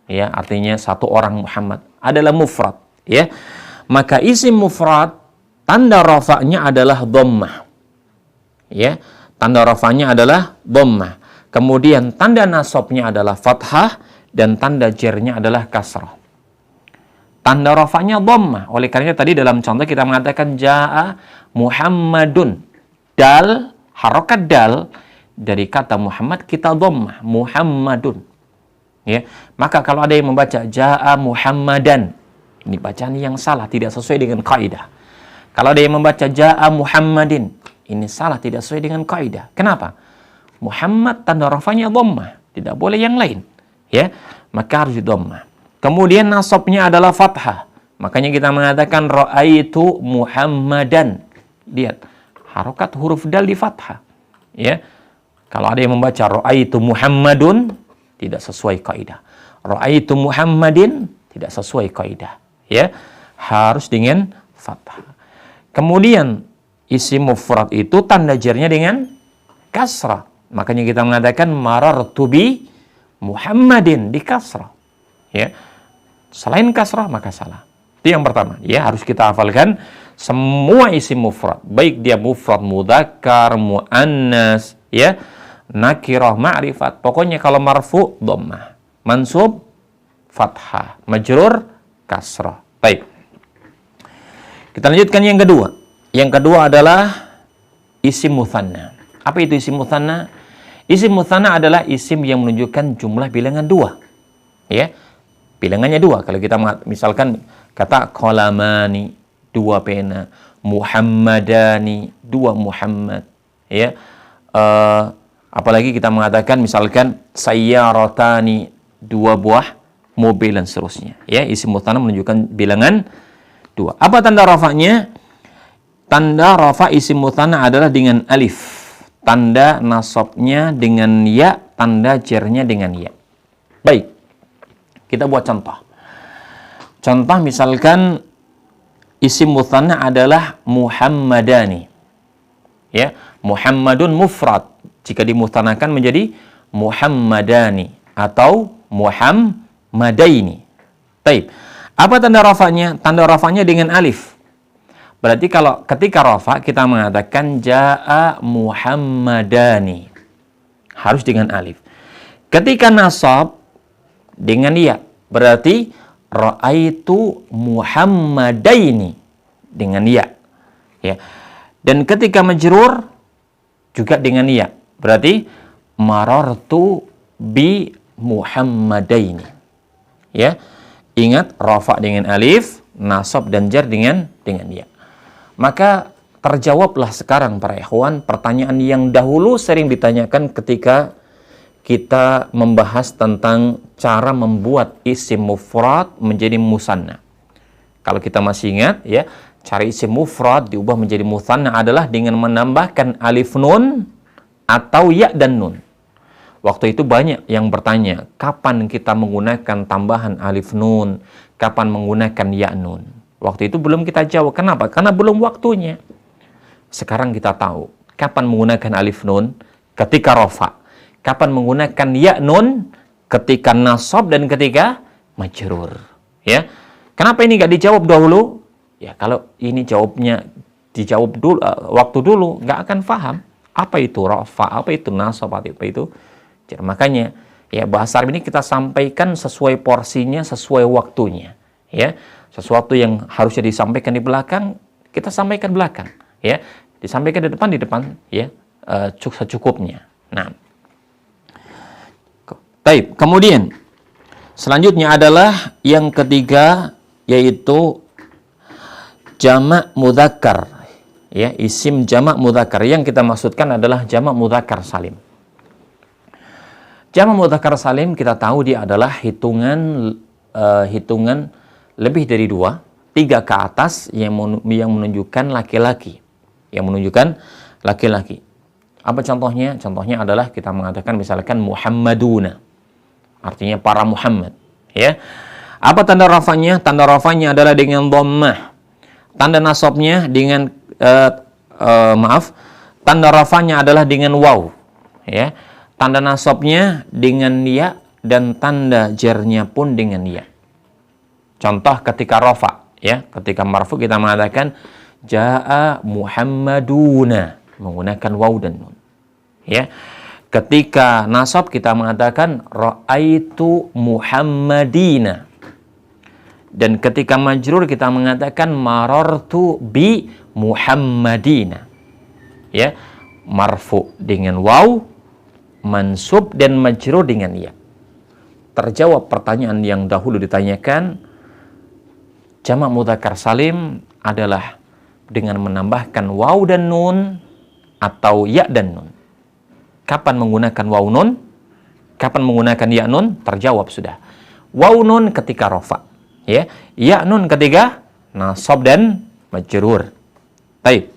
ya artinya satu orang Muhammad adalah mufrad ya. Maka isim mufrad tanda rafa'nya adalah dhammah. Ya, tanda rafa'nya adalah dhammah. Kemudian tanda nasabnya adalah fathah dan tanda jarnya adalah kasrah. Tanda rafa'nya dhammah. Oleh karenanya tadi dalam contoh kita mengatakan jaa Muhammadun. Dal, harokat dal dari kata Muhammad kita dhammah, Muhammadun. Ya, maka kalau ada yang membaca jaa Muhammadan, ini bacaan yang salah, tidak sesuai dengan kaidah. Kalau ada yang membaca jaa Muhammadin, ini salah, tidak sesuai dengan kaidah. Kenapa? Muhammad tanda rafanya dhammah, tidak boleh yang lain. Ya, maka harus dhammah. Kemudian nasabnya adalah fathah. Makanya kita mengatakan ra'aitu Muhammadan. Lihat, harokat huruf dal di fathah. Ya. Kalau ada yang membaca ra'aitu Muhammadun, tidak sesuai kaidah. Ra'aitu Muhammadin, tidak sesuai kaidah. Ya, harus dengan fathah. Kemudian isim mufrad itu tanda jarnya dengan kasrah. Makanya kita mengatakan marartu bi Muhammadin di kasrah. Ya. Selain kasrah maka salah. Itu yang pertama. Ya, harus kita hafalkan semua isim mufrad, baik dia mufrad mudzakkar, muannas, ya, nakirah, ma'rifat. Pokoknya kalau marfu dhammah, mansub fathah, majrur kasrah. Baik. Kita lanjutkan yang kedua. Yang kedua adalah isim mutsanna. Apa itu isim mutsanna? Isim mutsanna adalah isim yang menunjukkan jumlah bilangan dua. Ya. Bilangannya dua. Kalau kita misalkan kata qalamani, dua pena, Muhammadani, dua Muhammad. Ya. Apalagi kita mengatakan misalkan sayyaratani, dua buah mobil dan seterusnya. Ya, isim mutsanna menunjukkan bilangan dua. Apa tanda rafa'nya? Tanda rafa isim mutsanna adalah dengan alif. Tanda nasabnya dengan ya, tanda jarnya dengan ya. Baik. Kita buat contoh. Contoh misalkan isim mutsanna adalah Muhammadani. Ya, Muhammadun mufrad. Jika dimutsanakan menjadi Muhammadani atau Muhammadaini. Baik. Apa tanda rafanya? Tanda rafanya dengan alif. Berarti kalau ketika rafa kita mengatakan jaa Muhammadani, harus dengan alif. Ketika nasab dengan ya, berarti ra'aitu Muhammadaini dengan ya. Ya. Dan ketika majrur juga dengan ya. Berarti marartu bi Muhammadaini. Ya. Ingat rafa dengan alif, nasab dan jar dengan ya. Maka terjawablah sekarang para ikhwan pertanyaan yang dahulu sering ditanyakan ketika kita membahas tentang cara membuat isim mufrad menjadi musanna. Kalau kita masih ingat ya, cara isim mufrad diubah menjadi musanna adalah dengan menambahkan alif nun atau ya dan nun. Waktu itu banyak yang bertanya, kapan kita menggunakan tambahan alif nun, kapan menggunakan ya nun. Waktu itu belum kita jawab. Kenapa? Karena belum waktunya. Sekarang kita tahu kapan menggunakan alif nun ketika rofa, kapan menggunakan ya nun ketika nasab dan ketika majrur. Ya, kenapa ini nggak dijawab dahulu? Ya, kalau ini jawabnya dijawab dulu, waktu dulu, nggak akan paham apa itu rofa, apa itu nasab, apa itu. Jadi, makanya ya bahasa Arab ini kita sampaikan sesuai porsinya, sesuai waktunya. Ya, sesuatu yang harusnya disampaikan di belakang, kita sampaikan belakang. Ya, disampaikan di depan, ya, secukupnya. Nah, baik. Kemudian selanjutnya adalah yang ketiga, yaitu jamak mudzakkar. Ya, isim jamak mudzakkar. Yang kita maksudkan adalah jamak mudzakkar salim. Jamak mudzakkar salim kita tahu dia adalah hitungan lebih dari 2, 3 ke atas yang menunjukkan laki-laki. Yang menunjukkan laki-laki. Apa contohnya? Contohnya adalah kita mengatakan misalkan Muhammaduna. Artinya para Muhammad. Ya. Apa tanda rafanya? Tanda rafanya adalah dengan dhammah. Tanda nasabnya dengan tanda rafanya adalah dengan waw. Ya. Tanda nasabnya dengan ya dan tanda jarnya pun dengan ya. Contoh ketika rafa, ya, ketika marfu kita mengatakan jaa Muhammaduna menggunakan waw dan nun. Ya. Ketika nasab kita mengatakan ra'aitu Muhammadina. Dan ketika majrur kita mengatakan marartu bi Muhammadina. Ya, marfu dengan waw, mansub dan majrur dengan ya. Terjawab pertanyaan yang dahulu ditanyakan, jamak mudzakkar salim adalah dengan menambahkan waw dan nun atau ya dan nun. Kapan menggunakan waw nun? Kapan menggunakan ya nun? Terjawab sudah. Waw nun ketika rafa, ya. Ya nun ketika nasab dan majrur. Baik.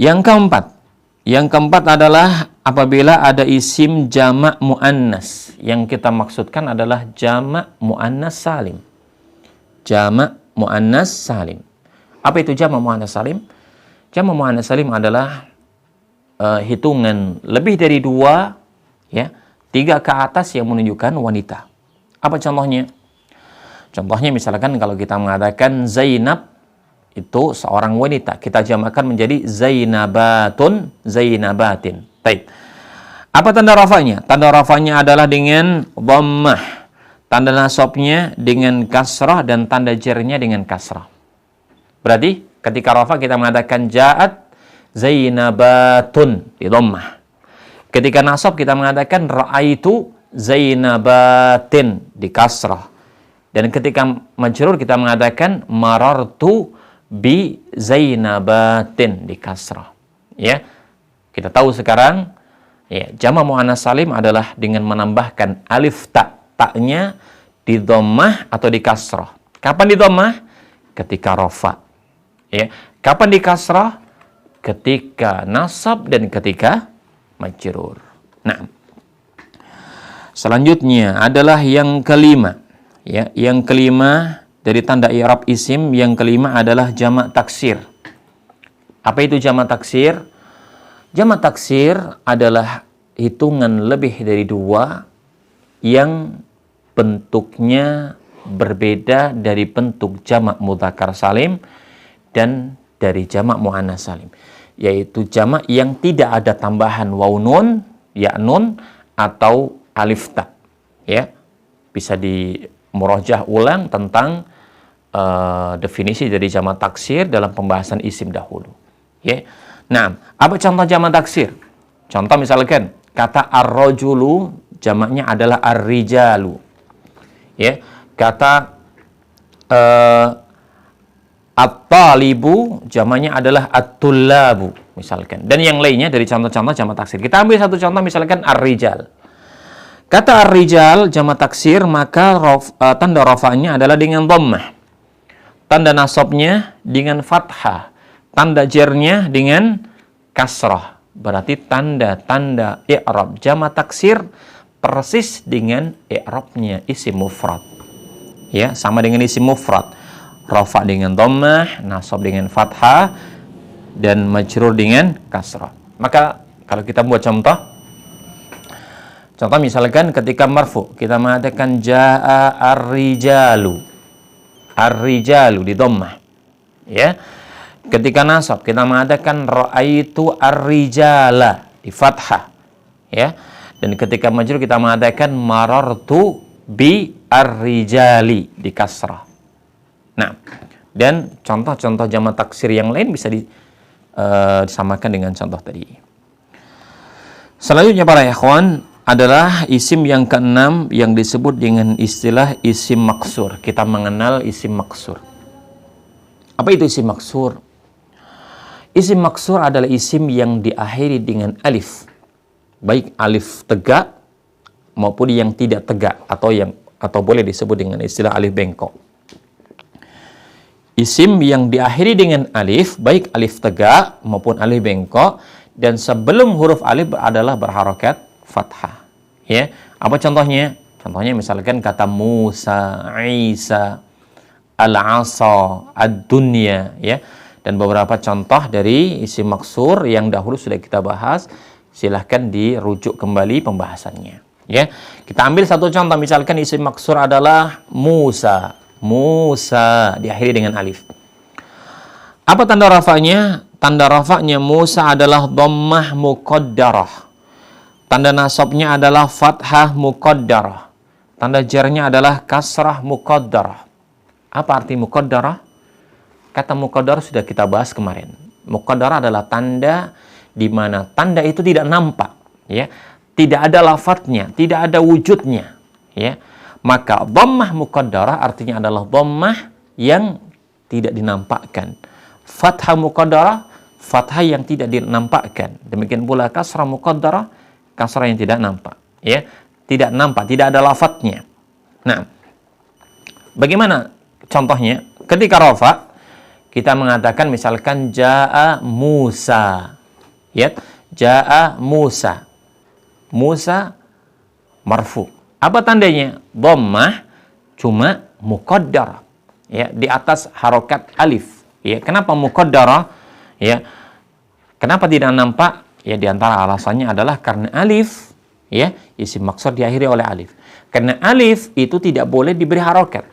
Yang keempat adalah apabila ada isim jamak muannas. Yang kita maksudkan adalah jamak muannas salim. Jamak muannas salim. Apa itu jamak muannas salim? Jamak muannas salim adalah hitungan lebih dari 2, ya, 3 ke atas yang menunjukkan wanita. Apa contohnya? Contohnya misalkan kalau kita mengatakan Zainab itu seorang wanita, kita jamakkan menjadi Zainabatun, Zainabatin. Baik. Apa tanda rafanya? Tanda rafanya adalah dengan dhammah. Tanda nasabnya dengan kasrah dan tanda jarnya dengan kasrah. Berarti ketika rafa kita mengatakan ja'at Zainabatun di dhammah. Ketika nasab kita mengatakan ra'aitu Zainabatin di kasrah. Dan ketika majrur kita mengatakan marartu bi Zainabatin di kasrah. Ya. Kita tahu sekarang ya, jamak muannas salim adalah dengan menambahkan alif ta. Taknya di dhammah atau di kasrah. Kapan di dhammah? Ketika rafa. Ya. Kapan di kasrah? Ketika nasab dan ketika majrur. Nah, selanjutnya adalah yang kelima. Ya, yang kelima dari tanda i'rab isim, yang kelima adalah jamak taksir. Apa itu jamak taksir? Jamak taksir adalah hitungan lebih dari 2 yang bentuknya berbeda dari bentuk jamak mudzakkar salim dan dari jamak muannas salim, yaitu jamak yang tidak ada tambahan waw nun, ya nun atau alif ta. Ya, bisa di murajah ulang tentang definisi dari jamak taksir dalam pembahasan isim dahulu. Ya. Nah, apa contoh jamak taksir? Contoh misalkan kata ar-rajulu jamaknya adalah ar-rijalu. Ya, kata at-talibu jamaknya adalah at-tullabu misalkan. Dan yang lainnya dari contoh-contoh jamak taksir. Kita ambil satu contoh misalkan ar-rijal. Kata ar-rijal jamak taksir, maka tanda rafa'nya adalah dengan dhammah. Tanda nasabnya dengan fathah. Tanda jarnya dengan kasrah. berarti tanda-tanda i'rab jamak taksir persis dengan i'rabnya isim mufrad. Ya, sama dengan isim mufrad. Rafa dengan dhammah, nasab dengan fathah, dan majrur dengan kasrah. Maka kalau kita buat contoh misalkan ketika marfu kita mengatakan jaa ar-rijalu. Ar-rijalu di dhammah. Ya. Ketika nasab kita mengatakan raaitu ar-rijala di fathah. Ya. Dan ketika majrur kita mengatakan marartu bi ar-rijali di kasrah. Nah, dan contoh-contoh jamak taksir yang lain bisa disamakan dengan contoh tadi. Selanjutnya para ikhwan adalah isim yang keenam yang disebut dengan istilah isim maksur. Kita mengenal isim maksur. Apa itu isim maksur? Isim maksur adalah isim yang diakhiri dengan alif. Baik alif tegak maupun yang tidak tegak atau boleh disebut dengan istilah alif bengkok. Isim yang diakhiri dengan alif, baik alif tegak maupun alif bengkok, dan sebelum huruf alif adalah berharokat fathah. Ya, apa contohnya? Contohnya misalkan kata Musa, Isa, Al-Asa, Ad-Dunya, ya. Dan beberapa contoh dari isim maksur yang dahulu sudah kita bahas, silahkan dirujuk kembali pembahasannya. Ya, kita ambil satu contoh, misalkan isim maksur adalah Musa. Musa diakhiri dengan alif. Apa tanda rafa'nya? Tanda rafa'nya Musa adalah dhammah muqaddarah. Tanda nasabnya adalah fathah muqaddarah. Tanda jarnya adalah kasrah muqaddarah. Apa arti muqaddarah? Kata muqaddarah sudah kita bahas kemarin. Muqaddarah adalah tanda di mana tanda itu tidak nampak, ya. Tidak ada lafadznya, tidak ada wujudnya, ya. Maka dhammah muqaddarah artinya adalah dhammah yang tidak dinampakkan. Fathah muqaddarah, fathah yang tidak dinampakkan. Demikian pula kasrah muqaddarah, kasrah yang tidak nampak. Ya, tidak nampak, tidak ada lafadznya. Nah, bagaimana contohnya? Ketika rafa, kita mengatakan misalkan jaa Musa. Ya, jaa Musa. Musa marfu. Apa tandanya? Dhammah cuma muqaddarah. Ya, di atas harokat alif. Ya, kenapa muqaddarah? Ya. Kenapa tidak nampak? Ya, di antara alasannya adalah karena alif, ya, isim maksur diakhiri oleh alif. Karena alif itu tidak boleh diberi harokat.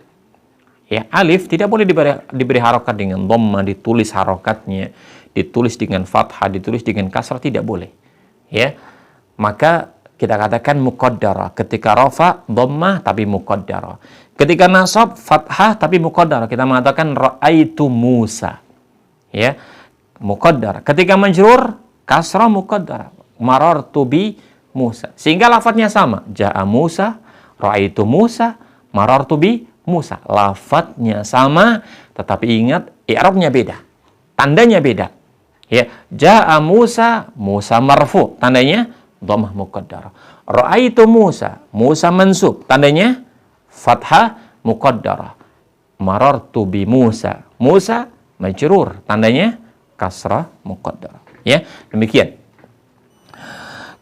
Ya, alif tidak boleh diberi harokat dengan dhammah, ditulis harokatnya, ditulis dengan fathah, ditulis dengan kasrah, tidak boleh. Ya. Maka kita katakan muqaddarah. Ketika rafa, dhammah tapi muqaddarah. Ketika nasab, fathah tapi muqaddarah. Kita mengatakan ra'aitu Musa. Ya, muqaddarah. Ketika majrur, kasrah muqaddarah. Marartu bi Musa. Sehingga lafadznya sama. Ja'a Musa, ra'aitu Musa, marartu bi Musa. Lafadznya sama, tetapi ingat i'rabnya beda. Tandanya beda. Ya, ja'a Musa, Musa marfu. Tandanya dhammah muqaddarah. Ra'aitu Musa, Musa mansub. Tandanya fathah muqaddarah. Marartu bi Musa, Musa majrur. Tandanya kasrah muqaddarah. Ya, demikian.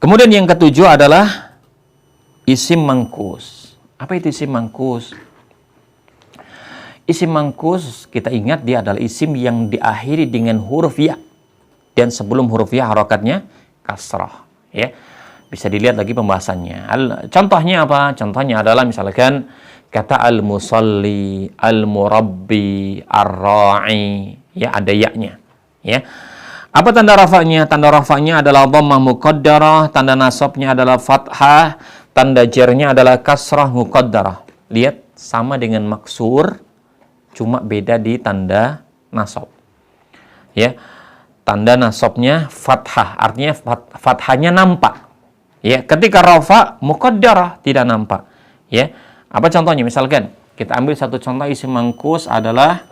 Kemudian yang ketujuh adalah isim mangkus. Apa itu isim mangkus? Isim mangkus kita ingat dia adalah isim yang diakhiri dengan huruf ya. Dan sebelum huruf ya harokatnya kasrah. Ya. Bisa dilihat lagi pembahasannya. Contohnya apa? Contohnya adalah misalkan kata al-musalli, al-murabbi, ar-ra'i. Ya, ada ya-nya. Ya. Apa tanda rafa'nya? Tanda rafa'nya adalah dhammah muqaddarah, tanda nasabnya adalah fathah, tanda jarnya adalah kasrah muqaddarah. Lihat, sama dengan maksur, cuma beda di tanda nasab. Ya. Tanda nasabnya fathah, artinya fathahnya nampak. Ya, ketika rafa muqaddarah tidak nampak. Ya. Apa contohnya? Misalkan kita ambil satu contoh isim mangkus adalah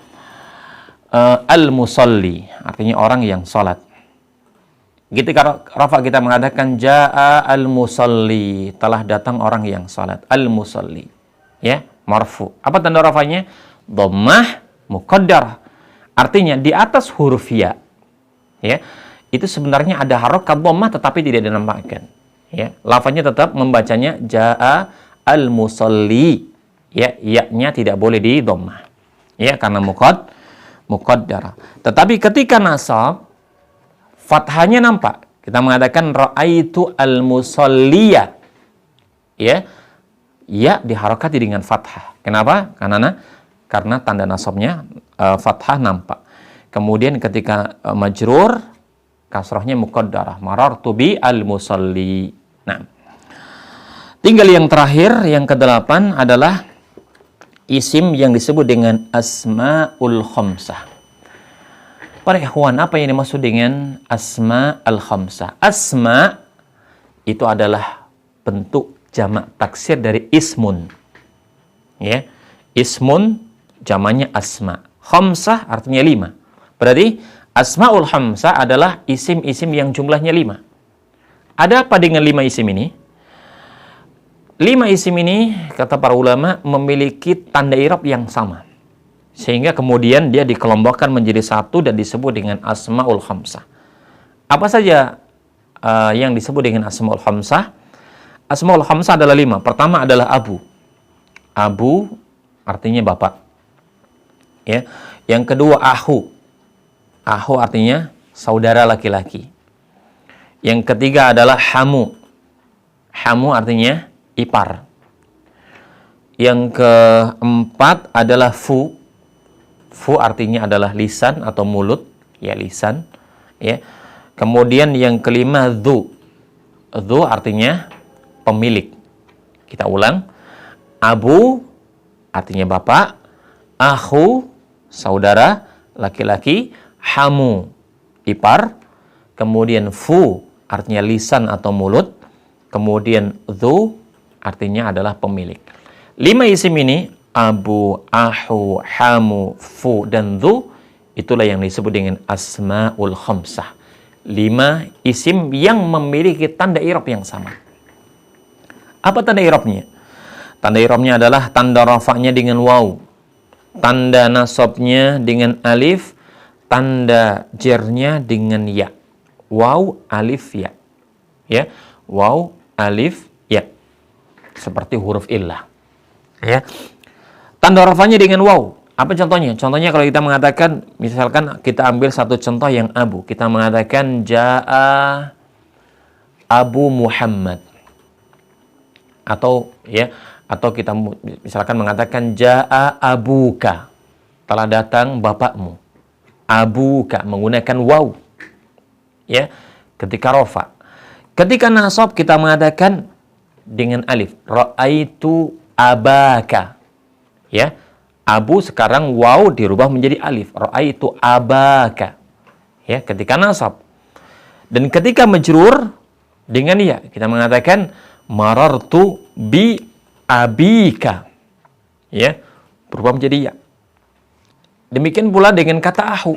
al-musalli, artinya orang yang salat. Ketika rafa kita mengatakan jaa al-musalli, telah datang orang yang salat. Al-musalli. Ya, marfu. Apa tanda rafanya? Dhammah muqaddarah. Artinya di atas huruf ya. Ya. itu sebenarnya ada harokat dhammah tetapi tidak dinampakkan. Ya, lafaznya tetap membacanya jaa al-musalli. Ya, ya-nya tidak boleh di dhammah. Ya, karena muqaddara. Tetapi ketika nasab, fathahnya nampak. Kita mengatakan ra'aitu al-musalliya. Ya, ya diharokati dengan fathah. Kenapa? Karena tanda nasabnya fathah nampak. Kemudian ketika majrur, kasrahnya muqaddarah. Marartu bi al-musalli. Nah, tinggal yang terakhir, yang ke-8 adalah isim yang disebut dengan asma'ul khamsah. Para ikhwan, apa yang dimaksud dengan asma'ul khamsah? Asma' itu adalah bentuk jamak taksir dari ismun. Ya, ismun jamaknya asma. Khamsah artinya 5. Berarti asma'ul khamsah adalah isim-isim yang jumlahnya 5. Ada apa dengan 5 isim ini? 5 isim ini, kata para ulama, memiliki tanda i'rab yang sama. Sehingga kemudian dia dikelompokkan menjadi satu dan disebut dengan asma'ul khamsah. Apa saja yang disebut dengan asma'ul khamsah? Asma'ul khamsah adalah 5. Pertama adalah abu. Abu artinya bapak. Ya. Yang kedua ahu. Ahu artinya saudara laki-laki. Yang ketiga adalah hamu. Hamu artinya ipar. Yang keempat adalah fu. Fu artinya adalah lisan atau mulut, ya lisan, ya. Kemudian yang kelima dzu. Dzu artinya pemilik. Kita ulang. Abu artinya bapak, akhu saudara laki-laki, hamu ipar, kemudian fu artinya lisan atau mulut, kemudian dzu artinya adalah pemilik. 5 isim ini, abu, ahu, hamu, fu, dan dzu, itulah yang disebut dengan asma'ul khamsah. 5 isim yang memiliki tanda i'rab yang sama. Apa tanda i'rabnya? Tanda i'rabnya adalah tanda rafa'nya dengan waw, tanda nasabnya dengan alif, tanda jernya dengan ya. Waw, alif, ya. Ya, waw, alif, ya. Seperti huruf illah. Ya. Tanda rafa'nya dengan waw. Apa contohnya? Contohnya kalau kita mengatakan, misalkan kita ambil satu contoh yang abu. Kita mengatakan Ja'a Abu Muhammad. Atau kita misalkan mengatakan Ja'a Abuka. Telah datang bapakmu. Abuka menggunakan waw. Ya, ketika rafa. Ketika nasab kita mengatakan dengan alif. Ra'aitu abaka. Ya. Abu sekarang waw dirubah menjadi alif. Ra'aitu abaka. Ya, ketika nasab. Dan ketika majrur dengan ya, kita mengatakan marartu bi abika. Ya, berubah menjadi ya. Demikian pula dengan kata ahu.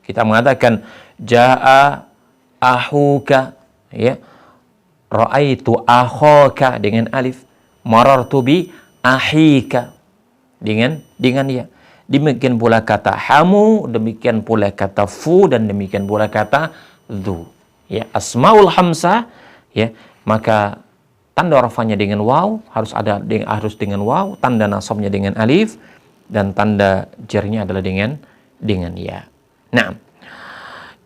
Kita mengatakan jaa ahuka, ya. Ra'aitu akhaka dengan alif. Marartu bi ahika dengan ya. Demikian pula kata hamu, demikian pula kata fu, dan demikian pula kata dzu. Ya, asmaul khamsah, ya. Maka tanda rafanya dengan waw harus dengan waw, tanda nasabnya dengan alif, dan tanda jernya adalah dengan ya. Nah,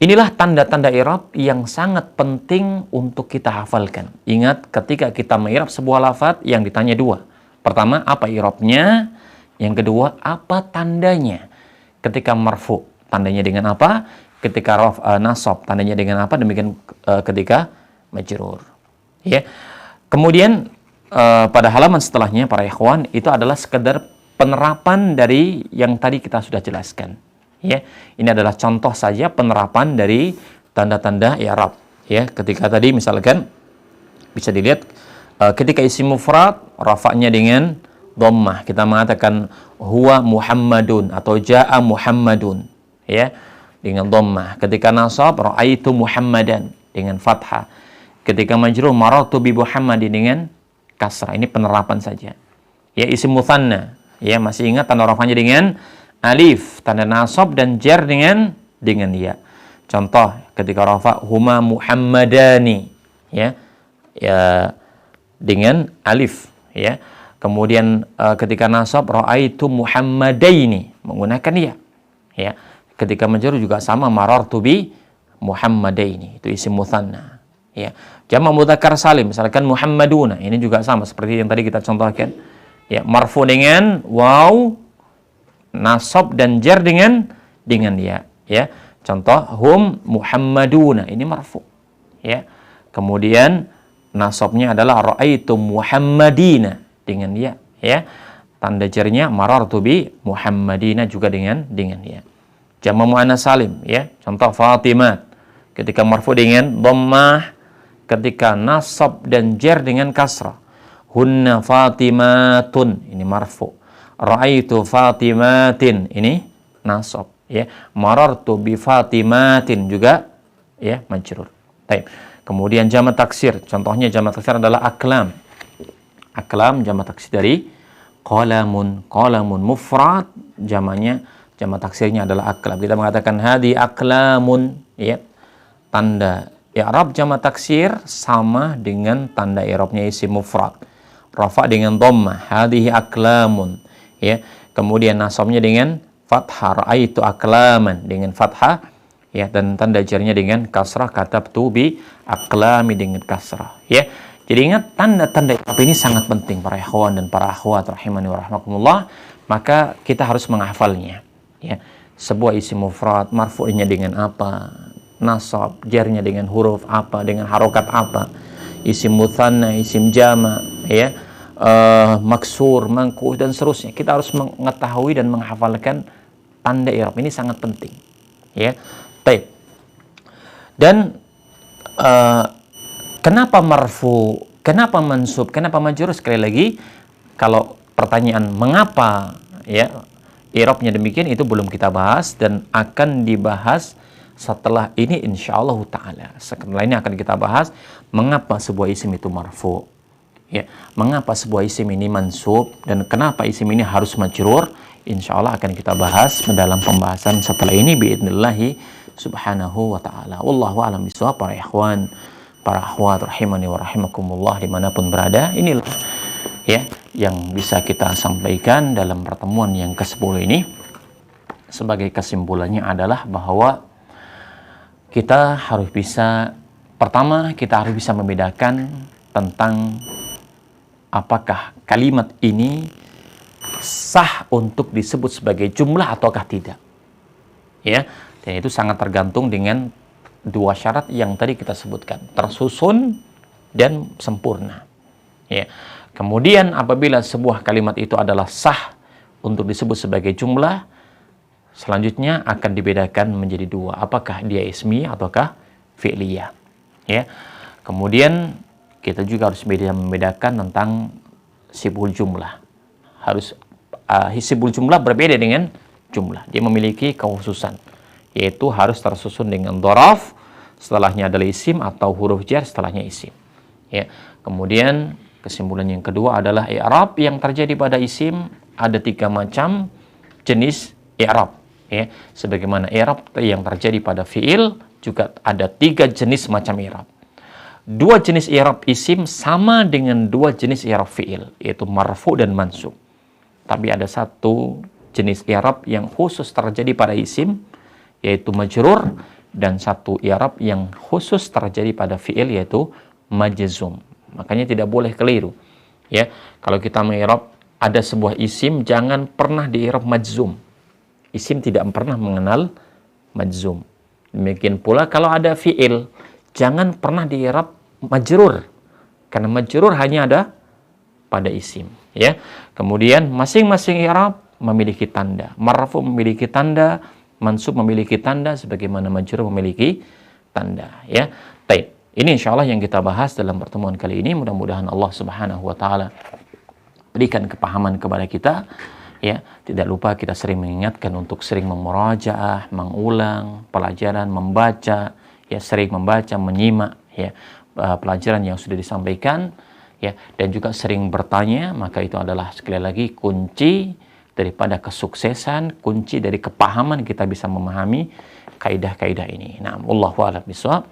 inilah tanda-tanda i'rab yang sangat penting untuk kita hafalkan. Ingat, ketika kita meng'irab sebuah lafaz yang ditanya 2. Pertama, apa i'rabnya? Yang kedua, apa tandanya? Ketika marfu, tandanya dengan apa? Ketika nasab, tandanya dengan apa? Demikian ketika majrur. Ya. Kemudian pada halaman setelahnya para ikhwan, itu adalah sekedar penerapan dari yang tadi kita sudah jelaskan. Ya, ini adalah contoh saja penerapan dari tanda-tanda i'rab. Ya, ketika tadi misalkan bisa dilihat ketika isim mufrad rafa'nya dengan dhammah, kita mengatakan huwa Muhammadun atau jaa Muhammadun, ya, dengan dhammah. Ketika nasab ra'aitu Muhammadan dengan fathah. Ketika majrur marartu bi Muhammadin dengan kasrah. Ini penerapan saja. Ya, isim mutsanna, ya, masih ingat tanda rafa'nya dengan alif, tanda nasab dan jar dengan ya. Contoh ketika rafa huma Muhammadani, ya dengan alif, ya. Kemudian ketika nasab raaitu Muhammadaini menggunakan ya. Ketika majrur juga sama, marartu bi Muhammadaini, itu isim mutsanna, ya. Jamak mudzakkar salim misalkan Muhammaduna, ini juga sama seperti yang tadi kita contohkan, ya, marfu dengan waw, nasab dan jar dengan ya. Contoh hum Muhammaduna, ini marfu, ya. Kemudian nasabnya adalah raaitu Muhammadina dengan ya. Tanda jarnya marartu bi Muhammadina juga dengan ya. Jamak muannats salim, ya. Contoh Fatimat, ketika marfu dengan dhammah, ketika nasab dan jar dengan kasrah. Hunna Fatimatun, ini marfu. Raaitu Fatimatin, ini nasab, ya. Marartu bi Fatimatin juga, ya, majrur. Baik. Kemudian jamak taksir, contohnya jamak taksir adalah aklam. Aklam jamak taksir dari qalamun. Qalamun mufrad, jamaknya, jamak taksirnya adalah aklam. Kita mengatakan hadi aklamun, ya. Tanda i'rab jamak taksir sama dengan tanda i'rabnya isim mufrad. Rafa dengan dhammah, hadhihi aklamun, ya. Kemudian nasabnya dengan fathah, raaitu aklaman dengan fathah, ya, dan tanda jarnya dengan kasrah, katabtu bi aklami dengan kasrah, ya. Jadi ingat, tanda-tanda i'rab ini sangat penting para ikhwan dan para akhwat rahimani wa rahmakumullah. Maka kita harus menghafalnya, ya. Sebuah isim mufrad marfu'nya dengan apa, nasab jarnya dengan huruf apa, dengan harokat apa, isim mutsanna, isim jama, ya, maksur, mangkuh dan seterusnya. Kita harus mengetahui dan menghafalkan tanda i'rab ini, sangat penting, ya. Baik. Dan kenapa marfu, kenapa mansub, kenapa majrur? Sekali lagi, kalau pertanyaan mengapa, ya, i'rabnya demikian, itu belum kita bahas dan akan dibahas setelah ini insyaallah ta'ala. Setelah ini akan kita bahas mengapa sebuah isim itu marfu, ya, mengapa sebuah isim ini mansub, dan kenapa isim ini harus majrur. Insyaallah akan kita bahas dalam pembahasan setelah ini biidznillah subhanahu wa ta'ala. Wallahu a'lam bishawab. Para ikhwan, para akhwat rahimani wa rahimakumullah dimanapun berada, inilah, ya, yang bisa kita sampaikan dalam pertemuan yang ke-10 ini. Sebagai kesimpulannya adalah bahwa kita harus bisa, pertama kita harus bisa membedakan tentang apakah kalimat ini sah untuk disebut sebagai jumlah ataukah tidak, ya. Dan itu sangat tergantung dengan dua syarat yang tadi kita sebutkan, tersusun dan sempurna, ya. Kemudian apabila sebuah kalimat itu adalah sah untuk disebut sebagai jumlah, selanjutnya akan dibedakan menjadi dua, apakah dia ismi ataukah fi'liyah, ya. Kemudian kita juga harus membedakan tentang sibul jumlah. Harus sibul jumlah berbeda dengan jumlah, dia memiliki kekhususan, yaitu harus tersusun dengan dhoraf, setelahnya adalah isim, atau huruf jar setelahnya isim, ya. Kemudian kesimpulan yang kedua adalah i'rab yang terjadi pada isim ada 3 macam jenis i'rab, ya. Sebagaimana i'rab yang terjadi pada fi'il juga ada 3 jenis macam i'rab. 2 jenis i'rab isim sama dengan 2 jenis i'rab fi'il, yaitu marfu dan mansub. Tapi ada 1 jenis i'rab yang khusus terjadi pada isim, yaitu majrur, dan 1 i'rab yang khusus terjadi pada fi'il, yaitu majzum. Makanya tidak boleh keliru, ya. Kalau kita meng'irab ada sebuah isim, jangan pernah di-i'rab majzum. Isim tidak pernah mengenal majzum. Demikian pula kalau ada fi'il, jangan pernah di-i'rab majrur, karena majrur hanya ada pada isim, ya. Kemudian masing-masing i'rab memiliki tanda. Marfu memiliki tanda, mansub memiliki tanda, sebagaimana majrur memiliki tanda, ya. Baik, ini insyaallah yang kita bahas dalam pertemuan kali ini. Mudah-mudahan Allah Subhanahu wa taala berikan kepahaman kepada kita, ya. Tidak lupa kita sering mengingatkan untuk sering memurajaah, mengulang pelajaran, membaca, ya, sering membaca, menyimak, ya, pelajaran yang sudah disampaikan, ya, dan juga sering bertanya. Maka itu adalah sekali lagi kunci daripada kesuksesan, kunci dari kepahaman kita bisa memahami kaidah-kaidah ini. Nah, wallahu a'lam bishawab.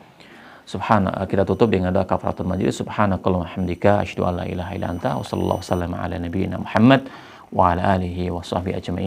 Kita tutup dengan doa kafaratul majlis. Subhanakallahumma hamdika asyhadu an la ilaha illa anta wa sallallahu wasallam ala nabiyyina Muhammad wa ala alihi wa sahbihi ajma'in.